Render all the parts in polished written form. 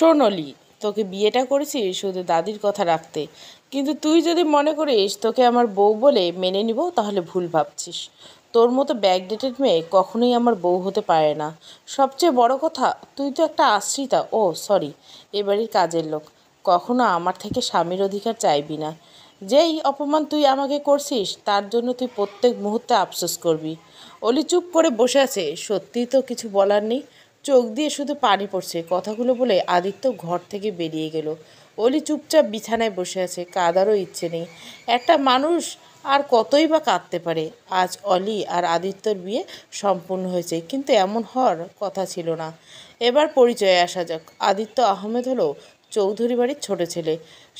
শোন অলি, তোকে বিয়েটা করেছি শুধু দাদির কথা রাখতে, কিন্তু তুই যদি মনে করিস তোকে আমার বউ বলে মেনে নিব তাহলে ভুল ভাবছিস। তোর মতো ব্যাকডেটেড মেয়ে কখনোই আমার বউ হতে পারে না। সবচেয়ে বড় কথা, তুই তো একটা আশ্রিতা, ও সরি, এবাড়ির কাজের লোক। কখনো আমার থেকে স্বামীর অধিকার চাইবি না। যেই অপমান তুই আমাকে করছিস তার জন্য তুই প্রত্যেক মুহূর্তে আফসোস করবি। অলি চুপ করে বসে আছে, সত্যিই তো কিছু বলার নেই। চোখ দিয়ে শুধু পানি পড়ছে। কথাগুলো বলে আদিত্য ঘর থেকে বেরিয়ে গেল। অলি চুপচাপ বিছানায় বসে আছে, কাঁদারও ইচ্ছে নেই। একটা মানুষ আর কতই বা কাঁদতে পারে। আজ অলি আর আদিত্যর বিয়ে সম্পূর্ণ হয়েছে, কিন্তু এমন হওয়ার কথা ছিল না। এবার পরিচয়ে আসা যাক। আদিত্য আহমেদ হলো চৌধুরী বাড়ির ছোট ছেলে।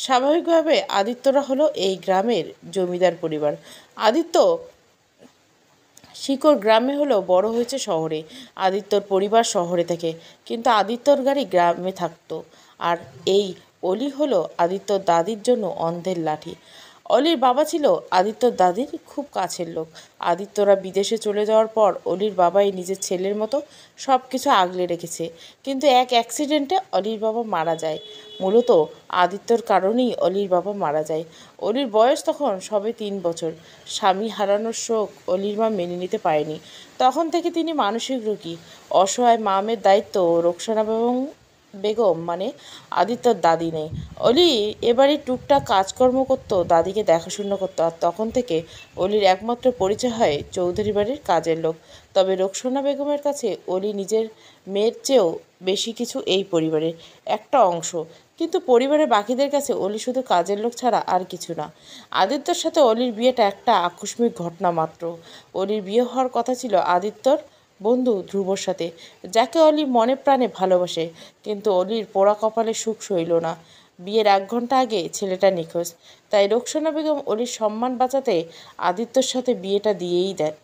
স্বাভাবিকভাবে আদিত্যরা হলো এই গ্রামের জমিদার পরিবার। আদিত্য শিকড় গ্রামে হলেও বড় হয়েছে শহরে। আদিত্যর পরিবার শহরে থাকে, কিন্তু আদিত্যর গাড়ি গ্রামে থাকতো। আর এই অলি হলো আদিত্যর দাদির জন্য অন্ধের লাঠি। অলির বাবা ছিল আদিত্যর দাদির খুব কাছের লোক। আদিত্যরা বিদেশে চলে যাওয়ার পর অলির বাবাই নিজের ছেলের মতো সব কিছু আগলে রেখেছে। কিন্তু এক অ্যাক্সিডেন্টে অলির বাবা মারা যায়। মূলত আদিত্যর কারণেই অলির বাবা মারা যায়। অলির বয়স তখন সবে 3 বছর। স্বামী হারানোর শোক অলির মা মেনে নিতে পারেনি। তখন থেকে তিনি মানসিক রোগী। অসহায় মামের দায়িত্ব রোকসানা বেগম মানে আদিত্যর দাদি নেই। অলি এবারই টুকটাক কাজকর্ম করতো, দাদিকে দেখাশোনা করতো। আর তখন থেকে অলির একমাত্র পরিচয় হয় চৌধুরী বাড়ির কাজের লোক। তবে রোকসানা বেগমের কাছে অলি নিজের মেয়ের চেয়েও বেশি কিছু, এই পরিবারের একটা অংশ। কিন্তু পরিবারের বাকিদের কাছে অলি শুধু কাজের লোক ছাড়া আর কিছু না। আদিত্যর সাথে অলির বিয়েটা একটা আকস্মিক ঘটনা মাত্র। অলির বিয়ে হওয়ার কথা ছিল আদিত্যর বন্ধু ধ্রুবর সাথে, যাকে অলি মনে প্রাণে ভালোবাসে। কিন্তু অলির পোড়া কপালে সুখ সইল না। বিয়ের 1 ঘন্টা আগে ছেলেটা নিখোঁজ। তাই রোকসানা বেগম অলির সম্মান বাঁচাতে আদিত্যর সাথে বিয়েটা দিয়েই দেয়।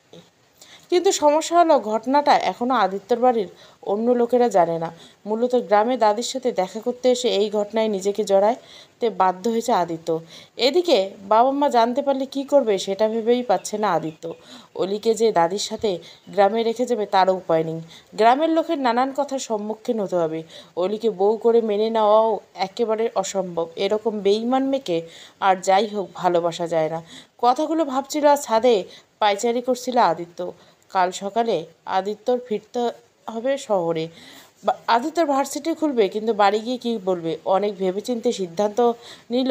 কিন্তু সমস্যা হলো, ঘটনাটা এখনও আদিত্যর বাড়ির অন্য লোকেরা জানে না। মূলত গ্রামে দাদির সাথে দেখা করতে এসে এই ঘটনায় নিজেকে জড়াতে বাধ্য হয়েছে আদিত্য। এদিকে বাবা মা জানতে পারলে কী করবে সেটা ভেবেই পাচ্ছে না আদিত্য। অলিকে যে দাদির সাথে গ্রামে রেখে যাবে তারও উপায় নেই। গ্রামের লোকের নানান কথার সম্মুখীন হতে হবে। অলিকে বউ করে মেনে নেওয়াও একেবারে অসম্ভব। এরকম বেইমান মেয়েকে আর যাই হোক ভালোবাসা যায় না। কথাগুলো ভাবছিল আর ছাদে পায়চারি করছিল আদিত্য। কাল সকালে আদিত্যর ফিরতে হবে শহরে। আদিত্যর ভার্সিটি খুলবে, কিন্তু বাড়ি গিয়ে কী বলবে। অনেক ভেবেচিন্তে সিদ্ধান্ত নিল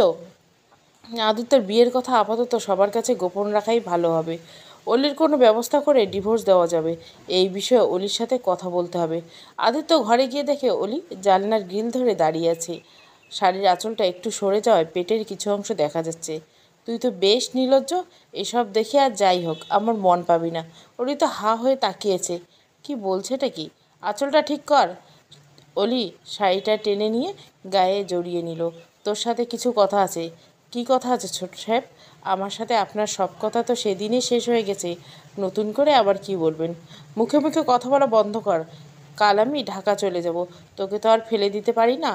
আদিত্যর বিয়ের কথা আপাতত সবার কাছে গোপন রাখাই ভালো হবে। অলির কোনো ব্যবস্থা করে ডিভোর্স দেওয়া যাবে। এই বিষয়ে অলির সাথে কথা বলতে হবে। আদিত্য ঘরে গিয়ে দেখে অলি জানলার গ্রিল ধরে দাঁড়িয়ে আছে। শাড়ির আঁচলটা একটু সরে যাওয়ায় পেটের কিছু অংশ দেখা যাচ্ছে। তুই তো বেশ নির্লজ্জ। এসব দেখে আর যাই হোক আমার মন পাবি না। অলি তো হা হয়ে তাকিয়েছে। কি বলছেটা কি? আঁচলটা ঠিক কর। অলি শাড়িটা টেনে নিয়ে গায়ে জড়িয়ে নিল। তোর সাথে কিছু কথা আছে। কি কথা আছে ছোট সাহেব? আমার সাথে আপনার সব কথা তো সেদিনই শেষ হয়ে গেছে। নতুন করে আবার কি বলবেন? মুখে মুখে কথা বলা বন্ধ কর। কাল আমি ঢাকা চলে যাব। তোকে তো আর ফেলে দিতে পারি না।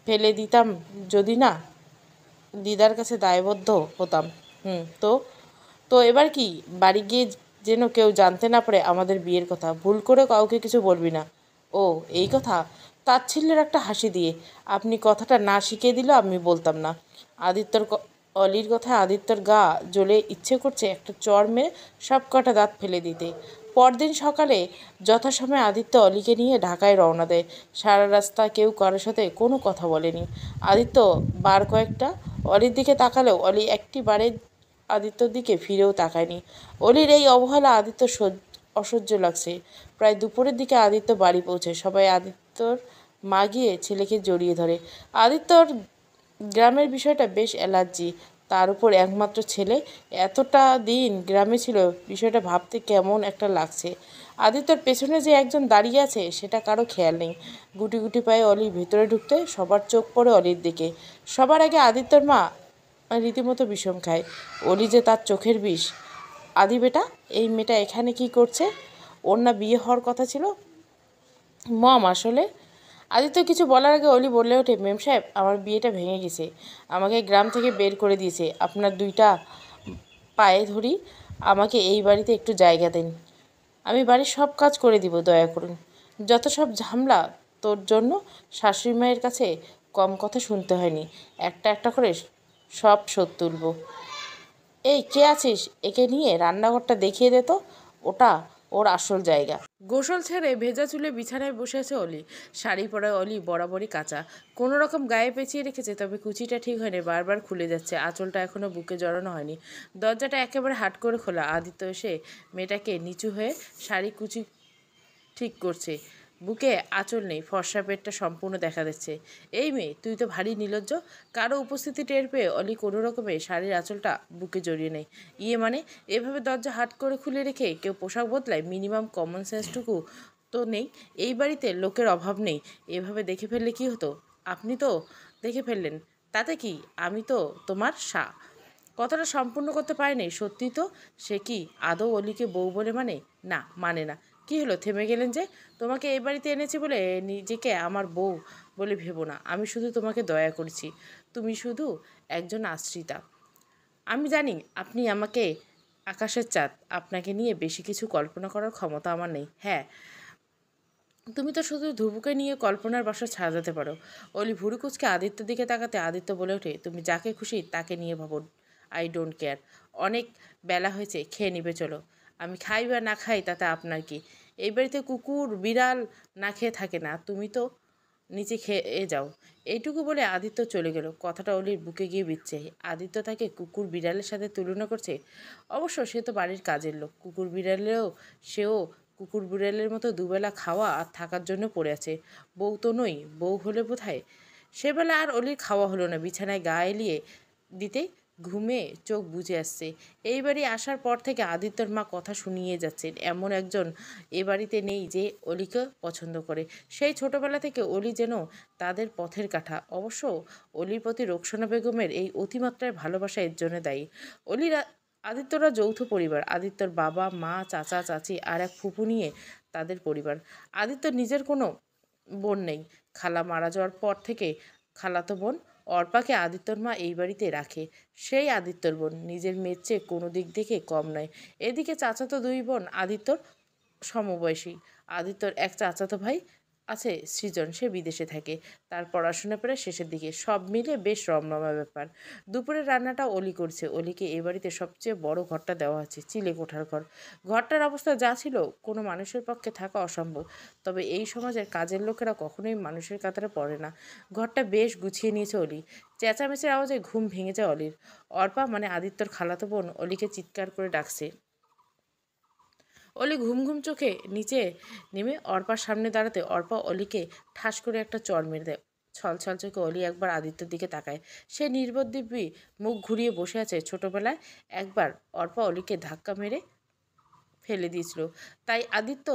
ফেলে দিতাম যদি না দিদার কাছে দায়বদ্ধ হতাম। তো তো এবার কি? বাড়ি গিয়ে যেন কেউ জানতে না পারে আমাদের বিয়ের কথা। ভুল করে কাউকে কিছু বলবি না। ও এই কথা? তাচ্ছিল্যের একটা হাসি দিয়ে, আপনি কথাটা না শিখিয়ে দিলেও আমি বলতাম না। আদিত্যর অলির কথায় আদিত্যর গা জ্বলে ইচ্ছে করছে একটা চড় মেরে সব কটা দাঁত ফেলে দিতে। পরদিন সকালে যথাসময়ে আদিত্য অলিকে নিয়ে ঢাকায় রওনা দেয়। সারা রাস্তা কেউ কারোর সাথে কোনো কথা বলেনি। আদিত্য বার কয়েকটা অলির দিকে তাকালেও অলি একটি বারের আদিত্যর দিকে ফিরেও তাকায়নি। অলির এই অবহেলা আদিত্য অসহ্য লাগছে। প্রায় দুপুরের দিকে আদিত্য বাড়ি পৌঁছে। সবাই আদিত্যর মা গিয়ে ছেলেকে জড়িয়ে ধরে। আদিত্যর গ্রামের বিষয়টা বেশ অ্যালার্জি। তার উপর একমাত্র ছেলে এতটা দিন গ্রামে ছিল, বিষয়টা ভাবতে কেমন একটা লাগছে। আদিত্যর পেছনে যে একজন দাঁড়িয়ে আছে সেটা কারো খেয়াল নেই। গুটি গুটি পায়ে অলির ভেতরে ঢুকতে সবার চোখ পড়ে অলির দিকে। সবার আগে আদিত্যর মা রীতিমতো বিষম খায়। অলি যে তার চোখের বিষ। আদি বেটা, এই মেয়েটা এখানে কি করছে? ওর না বিয়ে হওয়ার কথা ছিল? মম আসলে আদিত্য কিছু বলার আগে অলি বলে ওঠে, মেম সাহেব আমার বিয়েটা ভেঙে গেছে। আমাকে গ্রাম থেকে বের করে দিয়েছে। আপনার 2টা পায়ে ধরি, আমাকে এই বাড়িতে একটু জায়গা দিন। আমি বাড়ির সব কাজ করে দিব, দয়া করুন। যত সব ঝামেলা তোর জন্য শাশুড়ি মায়ের কাছে কম কথা শুনতে হয়নি। একটা একটা করে সব শোধ তুলব। এই কে আছিস? একে নিয়ে রান্নাঘরটা দেখিয়ে দে তো। ওটা ওর আসল জায়গা। গোসল ছেড়ে ভেজা চুলে বিছানায় বসে আছে অলি। শাড়ি পরা অলি বরাবরই কাঁচা, কোনো রকম গায়ে পেঁচিয়ে রেখেছে, তবে কুচিটা ঠিক হয়নি, বারবার খুলে যাচ্ছে। আঁচলটা এখনো বুকে জড়ানো হয়নি। দরজাটা একেবারে হাট করে খোলা। আদিত্য এসে মেয়েটাকে নিচু হয়ে শাড়ি কুচি ঠিক করছে। বুকে আঁচল নেই, ফর্সা পেটটা সম্পূর্ণ দেখা যাচ্ছে। এই মেয়ে, তুই তো ভারী নির্লজ্জ। কারো উপস্থিতি টের পেয়ে অলি কোনো রকমে শাড়ির আঁচলটা বুকে জড়িয়ে নেয়। ইয়ে মানে, এভাবে দরজা হাট করে খুলে রেখে কেউ পোশাক বদলায়? মিনিমাম কমন সেন্সটুকু তো নেই। এই বাড়িতে লোকের অভাব নেই। এভাবে দেখে ফেললে কি হতো? আপনি তো দেখে ফেললেন, তাতে কি? আমি তো তোমার কথাটা সম্পূর্ণ করতে পারেনি। সত্যি তো? সে কি আদৌ অলিকে বউ বলে মানে? না, মানে না। কি হলো, থেমে গেলেন যে? তোমাকে এই বাড়িতে এনেছি বলে নিজেকে আমার বউ বলে ভেবো না। আমি শুধু তোমাকে দয়া করছি। তুমি শুধু একজন আশ্রিতা। আমি জানি আপনি আমাকে আকাশের চাঁদ। আপনাকে নিয়ে বেশি কিছু কল্পনা করার ক্ষমতা আমার নেই। হ্যাঁ, তুমি তো শুধু ধুবুকে নিয়ে কল্পনার বাসা সাজাতে পারো। অলি ভুরু কুচকে আদিত্যর দিকে তাকাতে আদিত্য বলে ওঠে, তুমি যাকে খুশি তাকে নিয়ে ভাবো। I don't care. অনেক বেলা হয়েছে, খেয়ে নিবে চলো। আমি খাই বা না খাই তাতে আপনার কি? এই বাড়িতে কুকুর বিড়াল না খেয়ে থাকে না। তুমি তো নিচে খেয়ে যাও। এইটুকু বলে আদিত্য চলে গেল। কথাটা অলির বুকে গিয়ে বিচ্ছে। আদিত্য তাকে কুকুর বিড়ালের সাথে তুলনা করছে। অবশ্য সে তো বাড়ির কাজের লোক। কুকুর বিড়ালেও সেও কুকুর বিড়ালের মতো দুবেলা খাওয়া আর থাকার জন্য পড়ে আছে। বউ তো নই, বউ হলে বোধহয়। সেবেলা আর অলির খাওয়া হলো না। বিছানায় গা এলিয়ে দিতেই ঘুমে চোখ বুজে আসছে। এই বাড়ি আসার পর থেকে আদিত্যর মা কথা শুনিয়ে যাচ্ছেন, এমন একজন এ বাড়িতে নেই যে অলিকে পছন্দ করে। সেই ছোটবেলা থেকে অলি যেন তাদের পথের কাঁটা। অবশ্য অলির প্রতি রোকসানা বেগমের এই অতিমাত্রায় ভালোবাসা এর জন্য দায়ী। অলির আদিত্যরা যৌথ পরিবার। আদিত্যর বাবা মা চাচা চাচি আর এক ফুপু নিয়ে তাদের পরিবার। আদিত্য নিজের কোনো বোন নেই। খালা মারা যাওয়ার পর থেকে খালাতো বোন অর্পাকে আদিত্যর মা এই বাড়িতে রাখে। সেই আদিত্যর বোন, নিজের মেয়ের চেয়ে কোনো দিক থেকে কম নয়। এদিকে চাচাতো দুই বোন আদিত্যর সমবয়সী। আদিত্যর এক চাচাতো ভাই আছে সৃজন, সে বিদেশে থাকে। তার পড়াশোনা প্রায় শেষের দিকে। সব মিলে বেশ রমরমা ব্যাপার। দুপুরের রান্নাটা অলি করছে। অলিকে এ বাড়িতে সবচেয়ে বড় ঘরটা দেওয়া আছে, চিলে কোঠার ঘর। ঘরটার অবস্থা যা ছিল কোনো মানুষের পক্ষে থাকা অসম্ভব। তবে এই সমাজের কাজের লোকেরা কখনোই মানুষের কাতারে পড়ে না। ঘরটা বেশ গুছিয়ে নিয়েছে অলি। চেঁচামেচির আওয়াজে ঘুম ভেঙে যায় অলির। অর্পা মানে আদিত্যর খালাতো বোন অলিকে চিৎকার করে ডাকছে। অলি ঘুম ঘুম চোখে নিচে নেমে অর্পার সামনে দাঁড়াতে অর্পা অলিকে ঠাস করে একটা চড় মেরে দেয়। ছল ছল চোখে অলি একবার আদিত্যর দিকে তাকায়। সে নির্বোধ দিব্যি মুখ ঘুরিয়ে বসে আছে। ছোটবেলায় একবার অর্পা অলিকে ধাক্কা মেরে ফেলে দিয়েছিল, তাই আদিত্য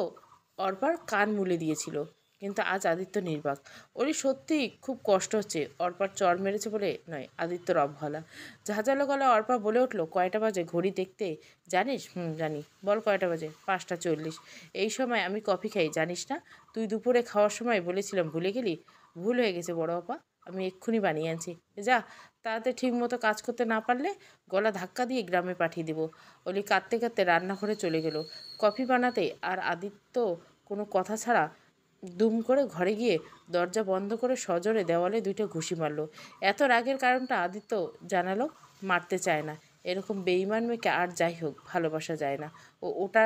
অর্পার কান মুলে দিয়েছিল। কিন্তু আজ আদিত্য নির্বাক। ওরই সত্যি খুব কষ্ট হচ্ছে। অর্পার চড় মেরেছে বলে নয়, আদিত্যর অবহেলা। ঝাঁঝালো গলায় অর্পা বলে উঠল, কয়টা বাজে ঘড়ি দেখতে জানিস? জানি। বল কয়টা বাজে? 5:40। এই সময় আমি কফি খাই, জানিস না? তুই দুপুরে খাওয়ার সময় বলেছিলাম, ভুলে গেলি? ভুল হয়ে গেছে বড় আপা, আমি এক্ষুনি বানিয়ে আনছি। যা, তাতে ঠিক মতো কাজ করতে না পারলে গলা ধাক্কা দিয়ে গ্রামে পাঠিয়ে দেবো। অলি কাঁদতে কাঁদতে রান্নাঘরে চলে গেল কফি বানাতে। আর আদিত্য কোনো কথা ছাড়া দুম করে ঘরে গিয়ে দরজা বন্ধ করে সজোরে দেওয়ালে 2টা ঘুষি মারল। এত রাগের কারণটা আদিত্য জানালো, মারতে চায় না। এরকম বেঈমান মেয়েকে আর যাই হোক ভালোবাসা যায় না। ওটা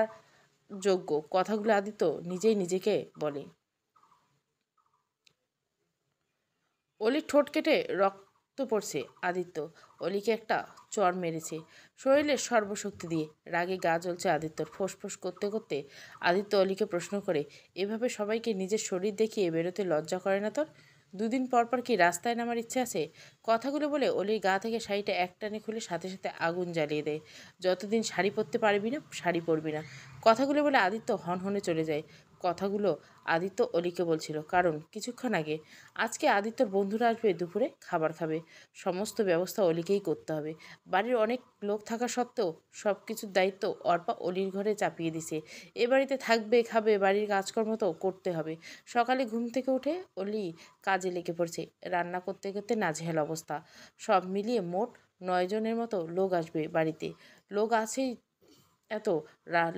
যোগ্য। কথাগুলো আদিত্য নিজেই নিজেকে বলে। অলির ঠোঁট কেটে রক্ত পড়ছে। আদিত্য অলিকে একটা চড় মেরেছে শরীরের সর্বশক্তি দিয়ে। রাগে গা জ্বলছে আদিত্যর। ফোঁস করতে করতে আদিত্য অলিকে প্রশ্ন করে, এভাবে সবাইকে নিজের শরীর দেখিয়ে বেরোতে লজ্জা করে না তোর? 2 দিন পর পর কি রাস্তায় নামার ইচ্ছে আছে? কথাগুলো বলে অলির গা থেকে শাড়িটা একটানে খুলে সাথে সাথে আগুন জ্বালিয়ে দেয়। যতদিন শাড়ি পরতে পারবি না, শাড়ি পরবি না। কথাগুলো বলে আদিত্য হনহনে চলে যায়। কথাগুলো আদিত্য অলিকে বলছিল কারণ কিছুক্ষণ আগে আজকে আদিত্যর বন্ধুরা আসবে, দুপুরে খাবার খাবে। সমস্ত ব্যবস্থা অলিকেই করতে হবে। বাড়ির অনেক লোক থাকা সত্ত্বেও সব কিছুর দায়িত্ব অর্পা অলির ঘরে চাপিয়ে দিছে। এ বাড়িতে থাকবে, খাবে, বাড়ির কাজকর্ম তো করতে হবে। সকালে ঘুম থেকে উঠে অলি কাজে লেগে পড়ছে। রান্না করতে করতে নাজেহাল অবস্থা। সব মিলিয়ে মোট 9 জনের মতো লোক আসবে বাড়িতে। লোক আছেই এত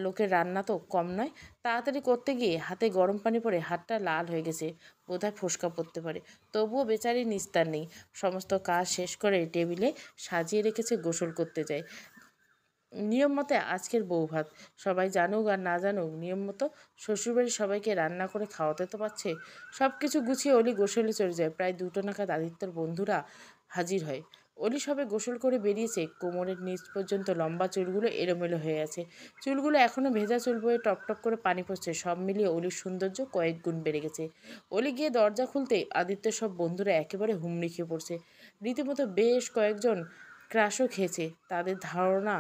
লোকের রান্না তো কম নয়। তাড়াতাড়ি করতে গিয়ে হাতে গরম পানি পড়ে হাতটা লাল হয়ে গেছে, বোধহয় ফোসকা পড়তে পারে। তবুও বেচারি নিস্তার নেই। সমস্ত কাজ শেষ করে টেবিলে সাজিয়ে রেখেছে, গোসল করতে যায়। নিয়ম মতে আজকের বউভাত, সবাই জানুক আর না জানুক, নিয়ম মতো শ্বশুরবাড়ির সবাইকে রান্না করে খাওয়াতে তো পারছে। সব কিছু গুছিয়ে অলি গোসলে চলে যায়। প্রায় 2টো নাগাদ আদিত্যর বন্ধুরা হাজির হয়। অলি সবে গোসল করে বেরিয়েছে, কোমরের নিচ পর্যন্ত লম্বা চুলগুলো এলোমেলো হয়ে আছে। চুলগুলো এখনও ভেজা চুল বয়ে টপ টপ করে পানি পড়ছে। সব মিলিয়ে অলির সৌন্দর্য কয়েক গুণ বেড়ে গেছে। অলি গিয়ে দরজা খুলতে আদিত্যের সব বন্ধুরা একেবারে হুমড়ি খেয়ে পড়ছে। রীতিমতো বেশ কয়েকজন ক্রাশও খেয়েছে। তাদের ধারণা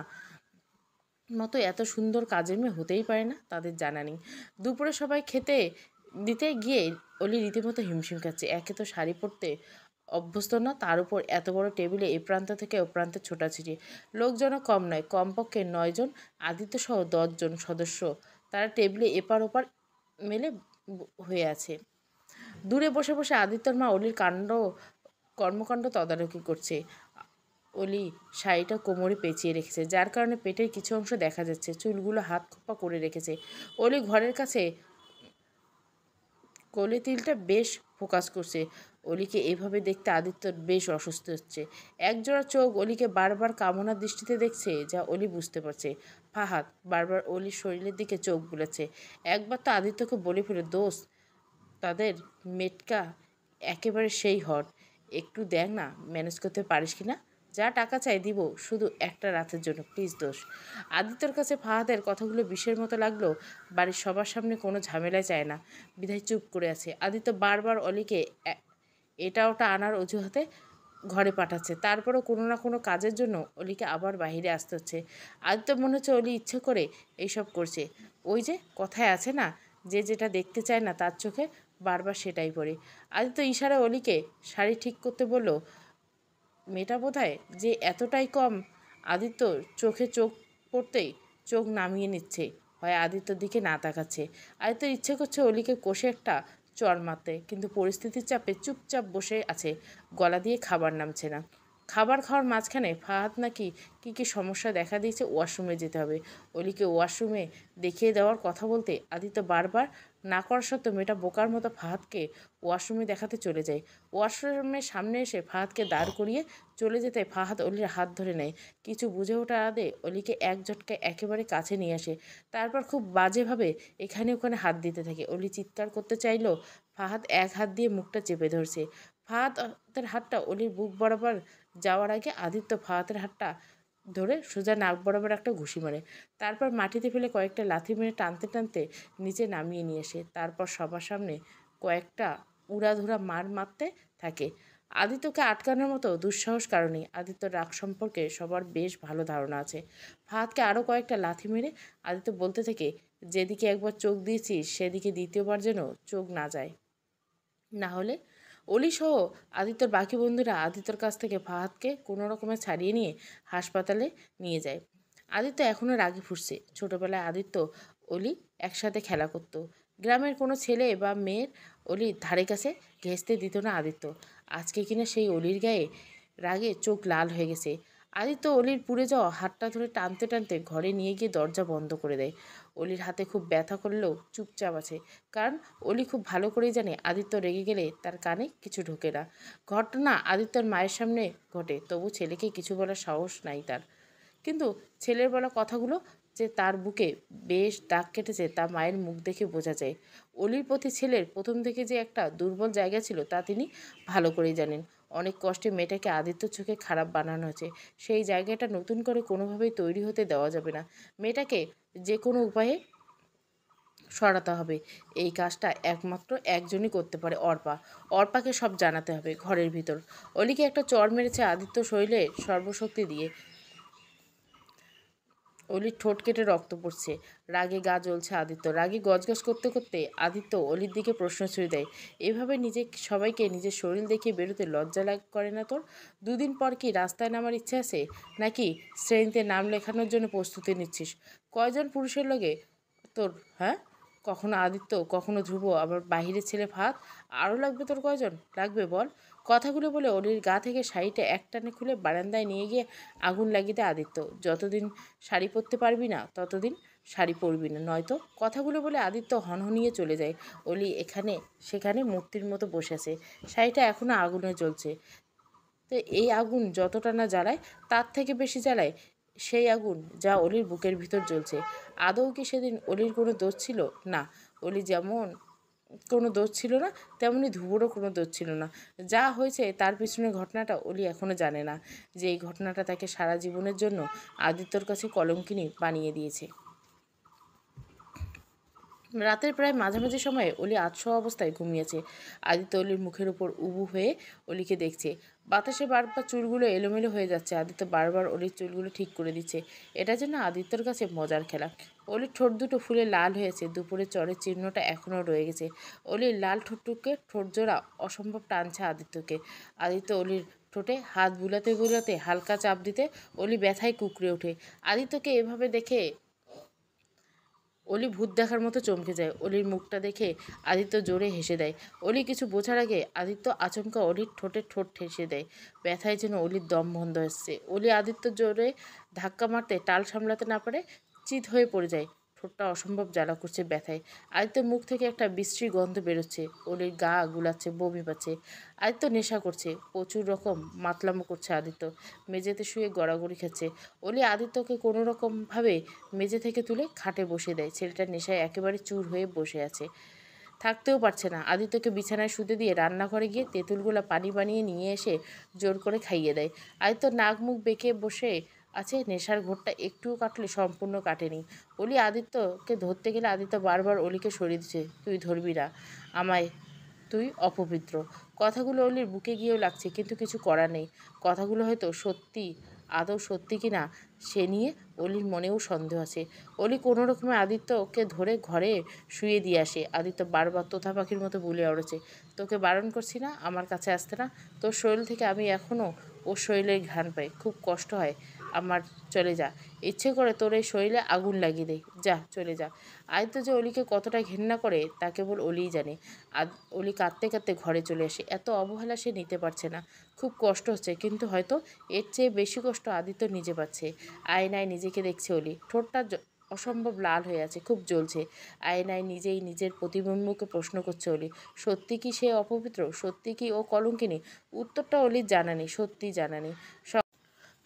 মতো এত সুন্দর কাজের মেয়ে হতেই পারে না, তাদের জানা নেই। দুপুরে সবাই খেতে দিতে গিয়ে অলি রীতিমতো হিমশিম খাচ্ছে। একে তো শাড়ি পরতে অভ্যস্ত না, তার উপর এত বড় টেবিলে এ প্রান্ত থেকে ও প্রান্তে ছোটাছুটি। লোকজনও কম নয়, কমপক্ষে 9 জন, আদিত্য সহ 10 জন সদস্য। তারা টেবিলে এপার ওপার মেলে হয়ে আছে। দূরে বসে বসে আদিত্যর মা অলির কর্মকাণ্ড তদারকি করছে। অলি শাড়িটা কোমরে পেঁচিয়ে রেখেছে, যার কারণে পেটের কিছু অংশ দেখা যাচ্ছে। চুলগুলো হাত খোপা করে রেখেছে। অলি ঘরের কাছে কোলে তিলটা বেশ ফোকাস করছে। অলিকে এভাবে দেখতে আদিত্যর বেশ অস্বস্তি হচ্ছে। একজোড়া চোখ অলিকে বারবার কামনার দৃষ্টিতে দেখছে, যা অলি বুঝতে পারছে। ফাহাদ বারবার অলির শরীরের দিকে চোখ বুলেছে। একবার তো আদিত্যকে বলে ফেলে, দোস্ত, তাদের মেটকা একেবারে সেই হট, একটু দেখ না, ম্যানেজ করতে পারিস কি না? যা টাকা চাই দিব, শুধু একটা রাতের জন্য, প্লিজ দোষ। আদিত্যর কাছে ফাহাদের কথাগুলো বিষের মতো লাগলো। বাড়ির সবার সামনে কোনো ঝামেলায় চায় না, বিধায় চুপ করে আছে। আদিত্য বারবার অলিকে এটা ওটা আনার অজুহাতে ঘরে পাঠাচ্ছে। তারপরও কোনো না কোনো কাজের জন্য অলিকে আবার বাইরে আসতে হচ্ছে। আদিত্য মনে হচ্ছে অলি ইচ্ছে করে এইসব করছে। ওই যে কথায় আছে না, যে যেটা দেখতে চায় না তার চোখে বারবার সেটাই পড়ে। আদিত্য ইশারায় অলিকে শাড়ি ঠিক করতে বলল। মেয়েটা বোধহয় যে এতটাই কম, আদিত্য চোখে চোখ পড়তেই চোখ নামিয়ে নিচ্ছে, হয় আদিত্যর দিকে না তাকাচ্ছে। আদিত্যর ইচ্ছে করছে অলিকে কষে একটা চড় মারতে, কিন্তু পরিস্থিতির চাপে চুপচাপ বসে আছে, গলা দিয়ে খাবার নামছে না। খাবার খাওয়ার মাঝখানে ফাহাদ নাকি কী সমস্যা দেখা দিয়েছে, ওয়াশরুমে যেতে হবে। অলিকে ওয়াশরুমে দেখিয়ে দেওয়ার কথা বলতে আদিত্য বারবার না করা সত্ত্বেও মেয়েটা বোকার মতো ফাহাদকে ওয়াশরুমে দেখাতে চলে যায়। ওয়াশরুমের সামনে এসে ফাহাদকে দাঁড় করিয়ে চলে যেতে ফাহাদ অলির হাত ধরে নেয়। কিছু বুঝে ওঠার আগে অলিকে এক ঝটকায় একেবারে কাছে নিয়ে আসে। তারপর খুব বাজেভাবে এখানে ওখানে হাত দিতে থাকে। অলি চিৎকার করতে চাইলেও ফাহাদ এক হাত দিয়ে মুখটা চেপে ধরছে। ফাহাদের হাতটা অলির বুক বরাবর যাওয়ার আগে আদিত্য ফাহাদের হাতটা ধরে সোজা নাক বরাবর একটা ঘুষি মারে। তারপর মাটিতে ফেলে কয়েকটা লাথি মেরে টানতে টানতে নিচে নামিয়ে নিয়ে আসে। তারপর সবার সামনে কয়েকটা উড়াধুরা মার মারতে থাকে। আদিত্যকে আটকানোর মতো দুঃসাহস কারণে আদিত্য রাগ সম্পর্কে সবার বেশ ভালো ধারণা আছে। ফাহাদকে আরও কয়েকটা লাথি মেরে আদিত্য বলতে থাকে, যেদিকে একবার চোখ দিয়েছিস সেদিকে দ্বিতীয়বার যেন চোখ না যায়, না হলে। অলিসহ আদিত্যর বাকি বন্ধুরা আদিত্যর কাছ থেকে ফাহাদকে কোনো রকমে ছাড়িয়ে নিয়ে হাসপাতালে নিয়ে যায়। আদিত্য এখনও রাগে ফুঁসছে। ছোটোবেলায় আদিত্য অলি একসাথে খেলা করতো। গ্রামের কোনো ছেলে বা মেয়ের অলির ধারে কাছে ঘেঁষতে দিত না আদিত্য। আজকে কিনা সেই অলির গায়ে রাগে চোখ লাল হয়ে গেছে। আদিত্য অলির পুড়ে যাওয়া হাতটা ধরে টানতে টানতে ঘরে নিয়ে গিয়ে দরজা বন্ধ করে দেয়। অলির হাতে খুব ব্যথা করলেও চুপচাপ আছে, কারণ অলি খুব ভালো করেই জানে আদিত্য রেগে গেলে তার কানে কিছু ঢোকে না। ঘটনা আদিত্যর মায়ের সামনে ঘটে, তবু ছেলেকে কিছু বলার সাহস নাই তার। কিন্তু ছেলের বলা কথাগুলো যে তার বুকে বেশ দাগ কেটেছে তা মায়ের মুখ দেখে বোঝা যায়। অলির প্রতি ছেলের প্রথম থেকে যে একটা দুর্বল জায়গা ছিল তা তিনি ভালো করেই জানেন। অনেক কষ্টে মেয়েটাকে আদিত্যর চোখে খারাপ বানানো হয়েছে। সেই জায়গাটা নতুন করে কোনোভাবেই তৈরি হতে দেওয়া যাবে না। মেয়েটাকে যে কোনো উপায়ে সরাতে হবে। এই কাজটা একমাত্র একজনই করতে পারে, অর্পা। অর্পাকে সব জানাতে হবে ঘরের ভিতর। অলিকে একটা চড় মেরেছে আদিত্য শরীরে সর্বশক্তি দিয়ে। অলির ঠোঁট কেটে রক্ত পড়ছে। রাগে গা জ্বলছে আদিত্য। রাগে গজগজ করতে করতে আদিত্য অলির দিকে প্রশ্ন ছুড়ে দেয়, এভাবে সবাইকে নিজের শরীর দেখিয়ে বেরোতে লজ্জা করে না তোর? 2 দিন পর কি রাস্তায় নামার ইচ্ছে আছে, নাকি শ্রেণীতে নাম লেখানোর জন্য প্রস্তুতি নিচ্ছিস? কয়জন পুরুষের লগে তোর, হ্যাঁ? কখনো আদিত্য, কখনো ধ্রুব, আবার বাহিরের ছেলে ফাহাদ। আরও লাগবে তোর কয়জন লাগবে বল? কথাগুলো বলে অলির গা থেকে শাড়িটা একটানে খুলে বারান্দায় নিয়ে গিয়ে আগুন লাগিয়ে দেয় আদিত্য। যতদিন শাড়ি পরতে পারবি না ততদিন শাড়ি পরবি না, নয়তো। কথাগুলো বলে আদিত্য হনহনিয়ে চলে যায়। অলি এখানে সেখানে মূর্তির মতো বসে আছে। শাড়িটা এখনও আগুনে জ্বলছে। তো এই আগুন যতটা না জ্বালায় তার থেকে বেশি জ্বালায় সেই আগুন যা অলির বুকের ভিতর জ্বলছে। আদৌ কি সেদিন অলির কোনো দোষ ছিল? না, অলি যেমন কোনো দোষ ছিল না, তেমনি ধ্রুবরও কোনো দোষ ছিল না। যা হয়েছে তার পিছনের ঘটনাটা অলি এখনও জানে না, যে এই ঘটনাটা তাকে সারা জীবনের জন্য আদিত্যর কাছে কলঙ্কিনী বানিয়ে দিয়েছে। রাতের প্রায় মাঝামাঝি সময়ে অলি আধশোয়া অবস্থায় ঘুমিয়েছে। আদিত্য অলির মুখের উপর উবু হয়ে অলিকে দেখছে। বাতাসে বারবার চুলগুলো এলোমেলো হয়ে যাচ্ছে। আদিত্য বারবার অলির চুলগুলো ঠিক করে দিচ্ছে। এটা যেন আদিত্যর কাছে মজার খেলা। অলির ঠোঁট দুটো ফুলে লাল হয়েছে। দুপুরে চরের চিহ্নটা এখনও রয়ে গেছে। অলির লাল ঠোঁটটুকে ঠোঁটজোড়া অসম্ভব টানছে আদিত্যকে। আদিত্য অলির ঠোঁটে হাত বুলাতে বুলাতে হালকা চাপ দিতে অলি ব্যথায় কুঁকড়ে ওঠে। আদিত্যকে এভাবে দেখে অলি ভূত দেখার মতো চমকে যায়। অলির মুখটা দেখে আদিত্য জোরে হেসে দেয়। অলি কিছু বোঝার আগে আদিত্য আচমকা অলির ঠোঁটে ঠোঁট ঠেসে দেয়। ব্যথায় যেন অলির দম বন্ধ হচ্ছে। অলি আদিত্য জোরে ধাক্কা মারতে টাল সামলাতে না পারে চিৎ হয়ে পড়ে যায়। ঠোঁটটা অসম্ভব জ্বালা করছে ব্যথায়। আদিত্যর মুখ থেকে একটা বিশ্রী গন্ধ বেরোচ্ছে। অলির গা গুলাচ্ছে, বমি পাচ্ছে। আদিত্য নেশা করছে, প্রচুর রকম মাতলামো করছে। আদিত্য মেঝেতে শুয়ে গড়াগড়ি খাচ্ছে। অলি আদিত্যকে কোনো রকমভাবে মেঝে থেকে তুলে খাটে বসে দেয়। ছেলেটার নেশায় একেবারে চুর হয়ে বসে আছে, থাকতেও পারছে না। আদিত্যকে বিছানায় শুতে দিয়ে রান্নাঘরে গিয়ে তেঁতুলগুলা পানি বানিয়ে নিয়ে এসে জোর করে খাইয়ে দেয়। আদিত্য নাক মুখ বেঁকে বসে আছে। নেশার ঘোরটা একটুও কাটলে সম্পূর্ণ কাটেনি। অলি আদিত্যকে ধরতে গেলে আদিত্য বারবার অলিকে সরিয়ে দিচ্ছে। তুই ধরবি না আমায়, তুই অপবিত্র। কথাগুলো অলির বুকে গিয়েও লাগছে, কিন্তু কিছু করার নেই। কথাগুলো হয়তো সত্যি, আদৌ সত্যি কি না সে নিয়ে অলির মনেও সন্দেহ আছে। অলি কোনো রকমে আদিত্যকে ধরে ঘরে শুয়ে দিয়ে আসে। আদিত্য বারবার তোতা পাখির মতো বলে উড়েছে, তোকে বারণ করছি না আমার কাছে আসতে না? তোর শরীর থেকে আমি এখনও ওর শরীরের ঘ্রাণ পাই, খুব কষ্ট হয় আমার। চলে যা, ইচ্ছে করে তোর এই শরীরে আগুন লাগিয়ে দেয়, যা চলে যা। আদিত্য যে অলিকে কতটা ঘেন্না করে তা কেবল অলিই জানে। অলি কাঁদতে কাঁদতে ঘরে চলে আসে। এত অবহেলা সে নিতে পারছে না, খুব কষ্ট হচ্ছে, কিন্তু হয়তো এর চেয়ে বেশি কষ্ট আদিত্য নিজে পাচ্ছে। আয়নায় নিজেকে দেখছে অলি, ঠোঁটটা অসম্ভব লাল হয়ে আছে, খুব জ্বলছে। আয়নায় নিজেই নিজের প্রতিবিম্বকে প্রশ্ন করছে অলি, সত্যি কি সে অপবিত্র? সত্যি কি ও কলঙ্কিনী? উত্তরটা অলির জানা নেই, সত্যিই জানা নেই।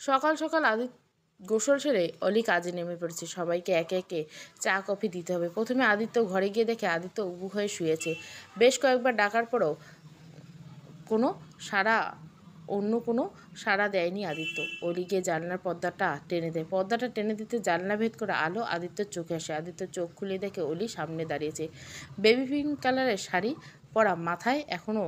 সকাল সকাল গোসল সেরে অলি কাজে নেমে পড়েছে। সবাইকে একে একে চা কফি দিতে হবে। প্রথমে আদিত্য ঘরে গিয়ে দেখে আদিত্য উবু হয়ে শুয়েছে। বেশ কয়েকবার ডাকার পরেও কোনো সাড়া অন্য কোনো সাড়া দেয়নি আদিত্য। অলি গিয়ে জানলার পর্দাটা টেনে দেয়। পর্দাটা টেনে দিতে জানলা ভেদ করে আলো আদিত্যর চোখে আসে। আদিত্য চোখ খুলে দেখে অলি সামনে দাঁড়িয়েছে। বেবি পিঙ্ক কালারের শাড়ি পরা, মাথায় এখনও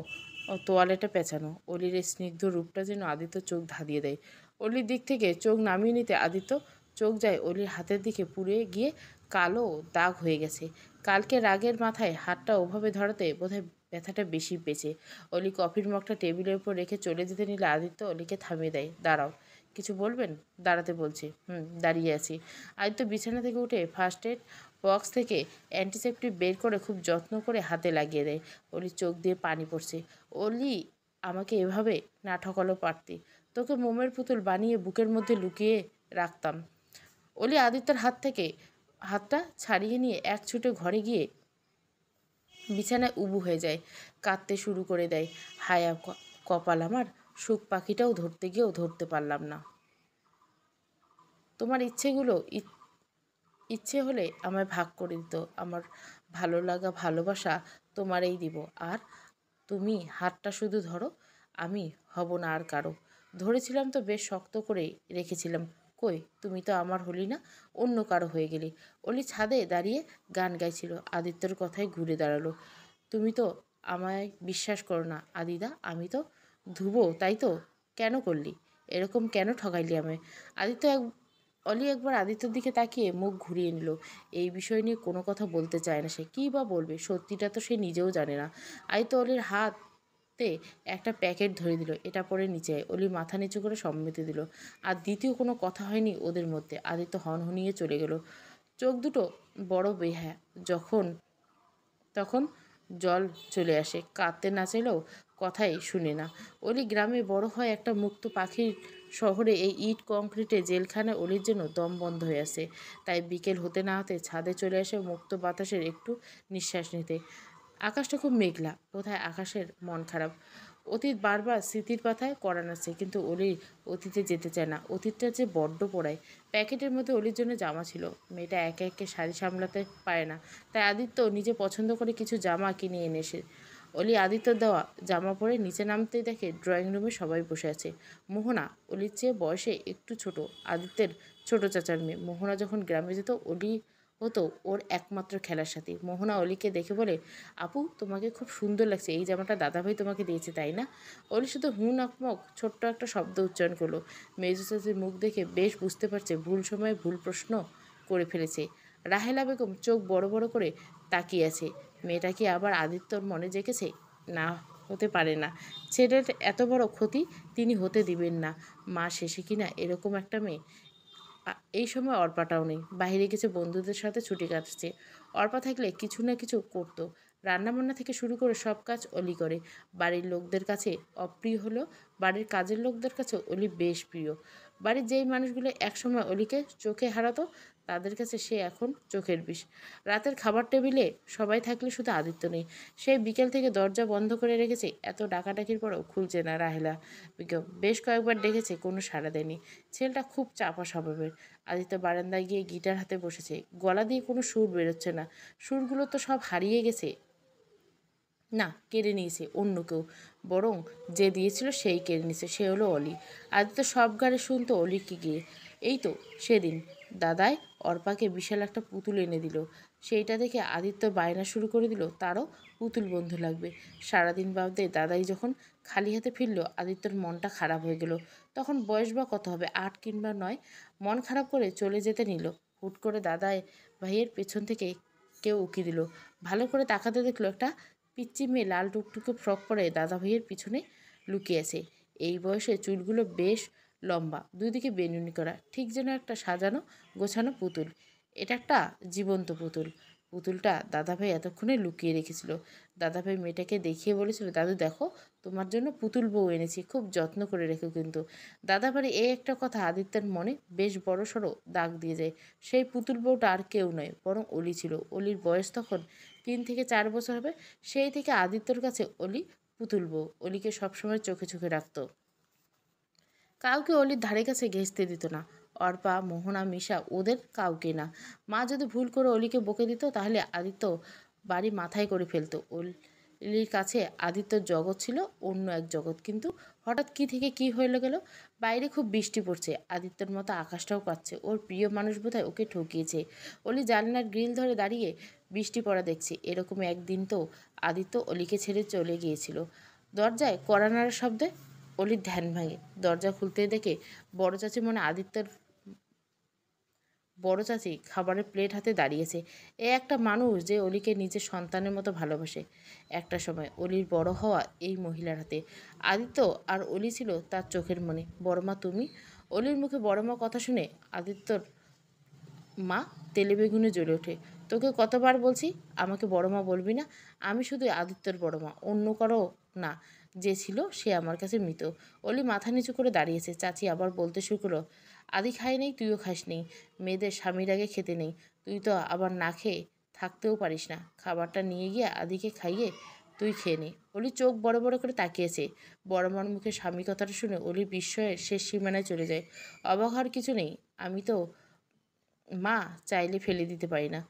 তোয়ালেটা পেঁচানো। অলির এই স্নিগ্ধ রূপটা যেন আদিত্য চোখ ধাঁধিয়ে দেয়। অলির দিক থেকে চোখ নামিয়ে নিতে আদিত্য চোখ যায় অলির হাতের দিকে, পুড়ে গিয়ে কালো দাগ হয়ে গেছে। কালকে রাগের মাথায় হাতটা ওভাবে ধরাতে বোধহয় ব্যথাটা বেশি পেয়েছে। অলি কফির মগটা টেবিলের উপর রেখে চলে যেতে নিলে আদিত্য অলিকে থামিয়ে দেয়। দাঁড়াও, কিছু বলবেন? দাঁড়াতে বলছে। দাঁড়িয়ে আছি। আদিত্য বিছানা থেকে উঠে ফার্স্ট এড বক্স থেকে অ্যান্টিসেপটিক বের করে খুব যত্ন করে হাতে লাগিয়ে দেয়। অলির চোখ দিয়ে পানি পড়ছে। অলি, আমাকে এভাবে না ঠকালো পারতি, তোকে মোমের পুতুল বানিয়ে বুকের মধ্যে লুকিয়ে রাখতাম। অলি আদিত্যর হাত থেকে হাতটা ছাড়িয়ে নিয়ে এক ছুটে ঘরে গিয়ে বিছানায় উবু হয়ে যায়, কাঁদতে শুরু করে দেয়। হায়া কপাল আমার, সুখ পাখিটাও ধরতে গিয়েও ধরতে পারলাম না। তোমার ইচ্ছে হলে আমায় ভাগ করে দিত। আমার ভালো লাগা ভালোবাসা তোমারই দিব। আর তুমি হাতটা শুধু ধরো, আমি হব না আর কারো। ধরেছিলাম তো বেশ শক্ত করে রেখেছিলাম, কই তুমি তো আমার হলি না, অন্য কারো হয়ে গেলি। অলি ছাদে দাঁড়িয়ে গান গাইছিল। আদিত্যর কথায় ঘুরে দাঁড়ালো। তুমি তো আমায় বিশ্বাস করো না আদিদা, আমি তো ধুবো, তাই তো? কেন করলি এরকম, কেন ঠকাইলি আমায়? অলি একবার আদিত্যর দিকে তাকিয়ে মুখ ঘুরিয়ে নিল। এই বিষয় নিয়ে কোনো কথা বলতে চায় না সে। কী বা বলবে, সত্যিটা তো সে নিজেও জানে না। আদিত্য অলির হাতে একটা প্যাকেট ধরে দিল, এটা পরে নিচে আয়। অলি মাথা নিচু করে সম্মতি দিল। আর দ্বিতীয় কোনো কথা হয়নি ওদের মধ্যে। আদিত্য হনহনিয়ে চলে গেল। চোখ দুটো বড় বেহ্যা, তখন জল চলে আসে। কাঁদতে না চাইলেও কথাই শুনে না। অলি গ্রামে বড় হয় একটা মুক্ত পাখির শহরে এই ইট কংক্রিটে জেলখানা অলির জন্য দম বন্ধ হয়ে আসে। তাই বিকেল হতে না হতে ছাদে চলে আসে মুক্ত বাতাসের একটু নিঃশ্বাস নিতে। আকাশটা খুব মেঘলা, বোধহয় আকাশের মন খারাপ। অতীত বারবার স্মৃতির পাথায় কড়া নাড়ছে, কিন্তু অলি অতীতে যেতে চায় না। অতীতটা যে বড্ড পোড়ায়। প্যাকেটের মধ্যে অলির জন্য জামা ছিল। মেয়েটা একে একে শাড়ি সামলাতে পারে না, তাই আদিত্য নিজে পছন্দ করে কিছু জামা কিনে এনেছে। অলি আদিত্যর দেওয়া জামা পরে নিচে নামতেই দেখে ড্রয়িং রুমে সবাই বসে আছে। মোহনা, অলির চেয়ে বয়সে একটু ছোট, আদিত্যের ছোট চাচার মেয়ে। মোহনা যখন গ্রামে যেত, অলি হতো ওর একমাত্র খেলার সাথী। মোহনা অলিকে দেখে বলে, আপু, তোমাকে খুব সুন্দর লাগছে। এই জামাটা দাদাভাই তোমাকে দিয়েছে, তাই না? অলি শুধু হুঁ নাকমক ছোট্ট একটা শব্দ উচ্চারণ করলো। মেজো চাচির মুখ দেখে বেশ বুঝতে পারছে ভুল সময়ে ভুল প্রশ্ন করে ফেলেছে। রাহেলা বেগম চোখ বড় বড় করে তাকিয়ে আছে। মেয়েটা কি আবার আদিত্যর মনে জেগেছে? না, হতে পারে না। ছেলের এত বড় ক্ষতি তিনি হতে দিবেন না। মা শেষে কিনা এরকম একটা মেয়ে। এই সময় অর্পাটাও নেই, বাইরে গেছে বন্ধুদের সাথে ছুটি কাটাচ্ছে। অর্পা থাকলে কিছু না কিছু করতো। রান্নাবান্না থেকে শুরু করে সব কাজ অলি করে। বাড়ির লোকদের কাছে অপ্রিয় হলেও বাড়ির কাজের লোকদের কাছে অলি বেশ প্রিয়। বাড়ির যেই মানুষগুলো একসময় অলিকে চোখে হারাতো, তাদের কাছে সে এখন চোখের বিষ। রাতের খাবার টেবিলে সবাই থাকলে শুধু আদিত্য নেই। সেই বিকেল থেকে দরজা বন্ধ করে রেখেছে। এত ডাকাডাকির পরেও খুলছে না রাহেলা বেগম। বেশ কয়েকবার ডেকেছে, কোনো সাড়া দেয়নি। ছেলেটা খুব চাপা স্বভাবের। আদিত্য বারান্দায় গিয়ে গিটার হাতে বসেছে। গলা দিয়ে কোনো সুর বেরোচ্ছে না। সুরগুলো তো সব হারিয়ে গেছে। না, কেড়ে নিয়েছে অন্য কেউ। বরং যে দিয়েছিল সেই কেড়ে নিয়েছে। সে হলো অলি। আদিত্য সব গানে শুনতো অলিকে গিয়ে। এই তো সেদিন দাদাই অর্পাকে বিশাল একটা পুতুল এনে দিল। সেইটা দেখে আদিত্য বায়না শুরু করে দিল তারও পুতুল বন্ধু লাগবে। সারাদিন বাদে দাদাই যখন খালি হাতে ফিরল, আদিত্যর মনটা খারাপ হয়ে গেল। তখন বয়স বা কত হবে, 8 কিংবা 9। মন খারাপ করে চলে যেতে নিল। হুট করে দাদাই ভাইয়ের পেছন থেকে কেউ উকি দিল। ভালো করে তাকাতে দেখলো একটা পিচ্চি মেয়ে লাল টুকটুকে ফ্রক পরে দাদা ভাইয়ের পিছনে লুকিয়ে আছে। এই বয়সে চুলগুলো বেশ লম্বা, দুই দিকে বেনুনি করা, ঠিক যেন একটা সাজানো গোছানো পুতুল। এটা একটা জীবন্ত পুতুল। পুতুলটা দাদাভাই এতক্ষণে লুকিয়ে রেখেছিল। দাদাভাই মেয়েটাকে দেখিয়ে বলেছিল, দাদু দেখো, তোমার জন্য পুতুল বউ এনেছি, খুব যত্ন করে রেখো কিন্তু। দাদাভাইয়ের এই একটা কথা আদিত্যের মনে বেশ বড় সড়ো দাগ দিয়ে যায়। সেই পুতুল বউটা আর কেউ নয়, বরং অলি ছিল। অলির বয়স তখন 3 থেকে 4 বছর হবে। সেই থেকে আদিত্যর কাছে অলি পুতুল বউ। অলিকে সবসময় চোখে চোখে রাখত। কাউকে অলির ধারে কাছে ঘেঁষতে দিত না। অর্পা, মোহনা, মিশা, ওদের কাউকে না। মা যদি ভুল করে অলিকে বকে দিত, তাহলে আদিত্য বাড়ি মাথায় করে ফেলতো। অলির কাছে আদিত্যর জগৎ ছিল অন্য এক জগৎ। কিন্তু হঠাৎ কি থেকে কি হয়ে গেল। বাইরে খুব বৃষ্টি পড়ছে। আদিত্যর মতো আকাশটাও কাঁদছে। ওর প্রিয় মানুষ বোধহয় ওকে ঠকিয়েছে। অলি জানলার গ্রিল ধরে দাঁড়িয়ে বৃষ্টি পড়া দেখছে। এরকম একদিন তো আদিত্য অলিকে ছেড়ে চলে গিয়েছিল। দরজায় কড়া নাড়ার শব্দে অলির ধ্যান ভাঙে। দরজা খুলতে দেখে বড় চাচি বড় চাচি খাবারের প্লেট হাতে দাঁড়িয়েছে। এ একটা মানুষ যে অলিকে নিজের সন্তানের মতো ভালোবাসে। একটা সময় অলির বড় হওয়া এই মহিলার হাতে। আদিত্য আর অলি ছিল তার চোখের মণি। বড়মা তুমি। অলির মুখে বড়মা কথা শুনে আদিত্যর মা তেলে বেগুনে জ্বলে ওঠে। তোকে কতবার বলছি আমাকে বড় মা বলবি না। আমি শুধু আদিত্যর বড় মা, অন্য কারো না। যে ছিল সে আমার কাছে মৃত। অলি মাথা নিচু করে দাঁড়িয়েছে। চাচি আবার বলতে শুরু করলো, আদি খায় নেই, তুইও খাস নেই। মেয়েদের স্বামীর আগে খেতে নেই। তুই তো আবার না খেয়ে থাকতেও পারিস না। খাবারটা নিয়ে গিয়ে আদিকে খাইয়ে তুই খেয়ে নে। অলি চোখ বড় বড় করে তাকিয়েছে। বড় মার মুখে স্বামী কথাটা শুনে অলির বিস্ময়ের শেষ সীমানায় চলে যায়। অবাক হওয়ার কিছু নেই। আমি তো মা চাইলে ফেলে দিতে পারি না।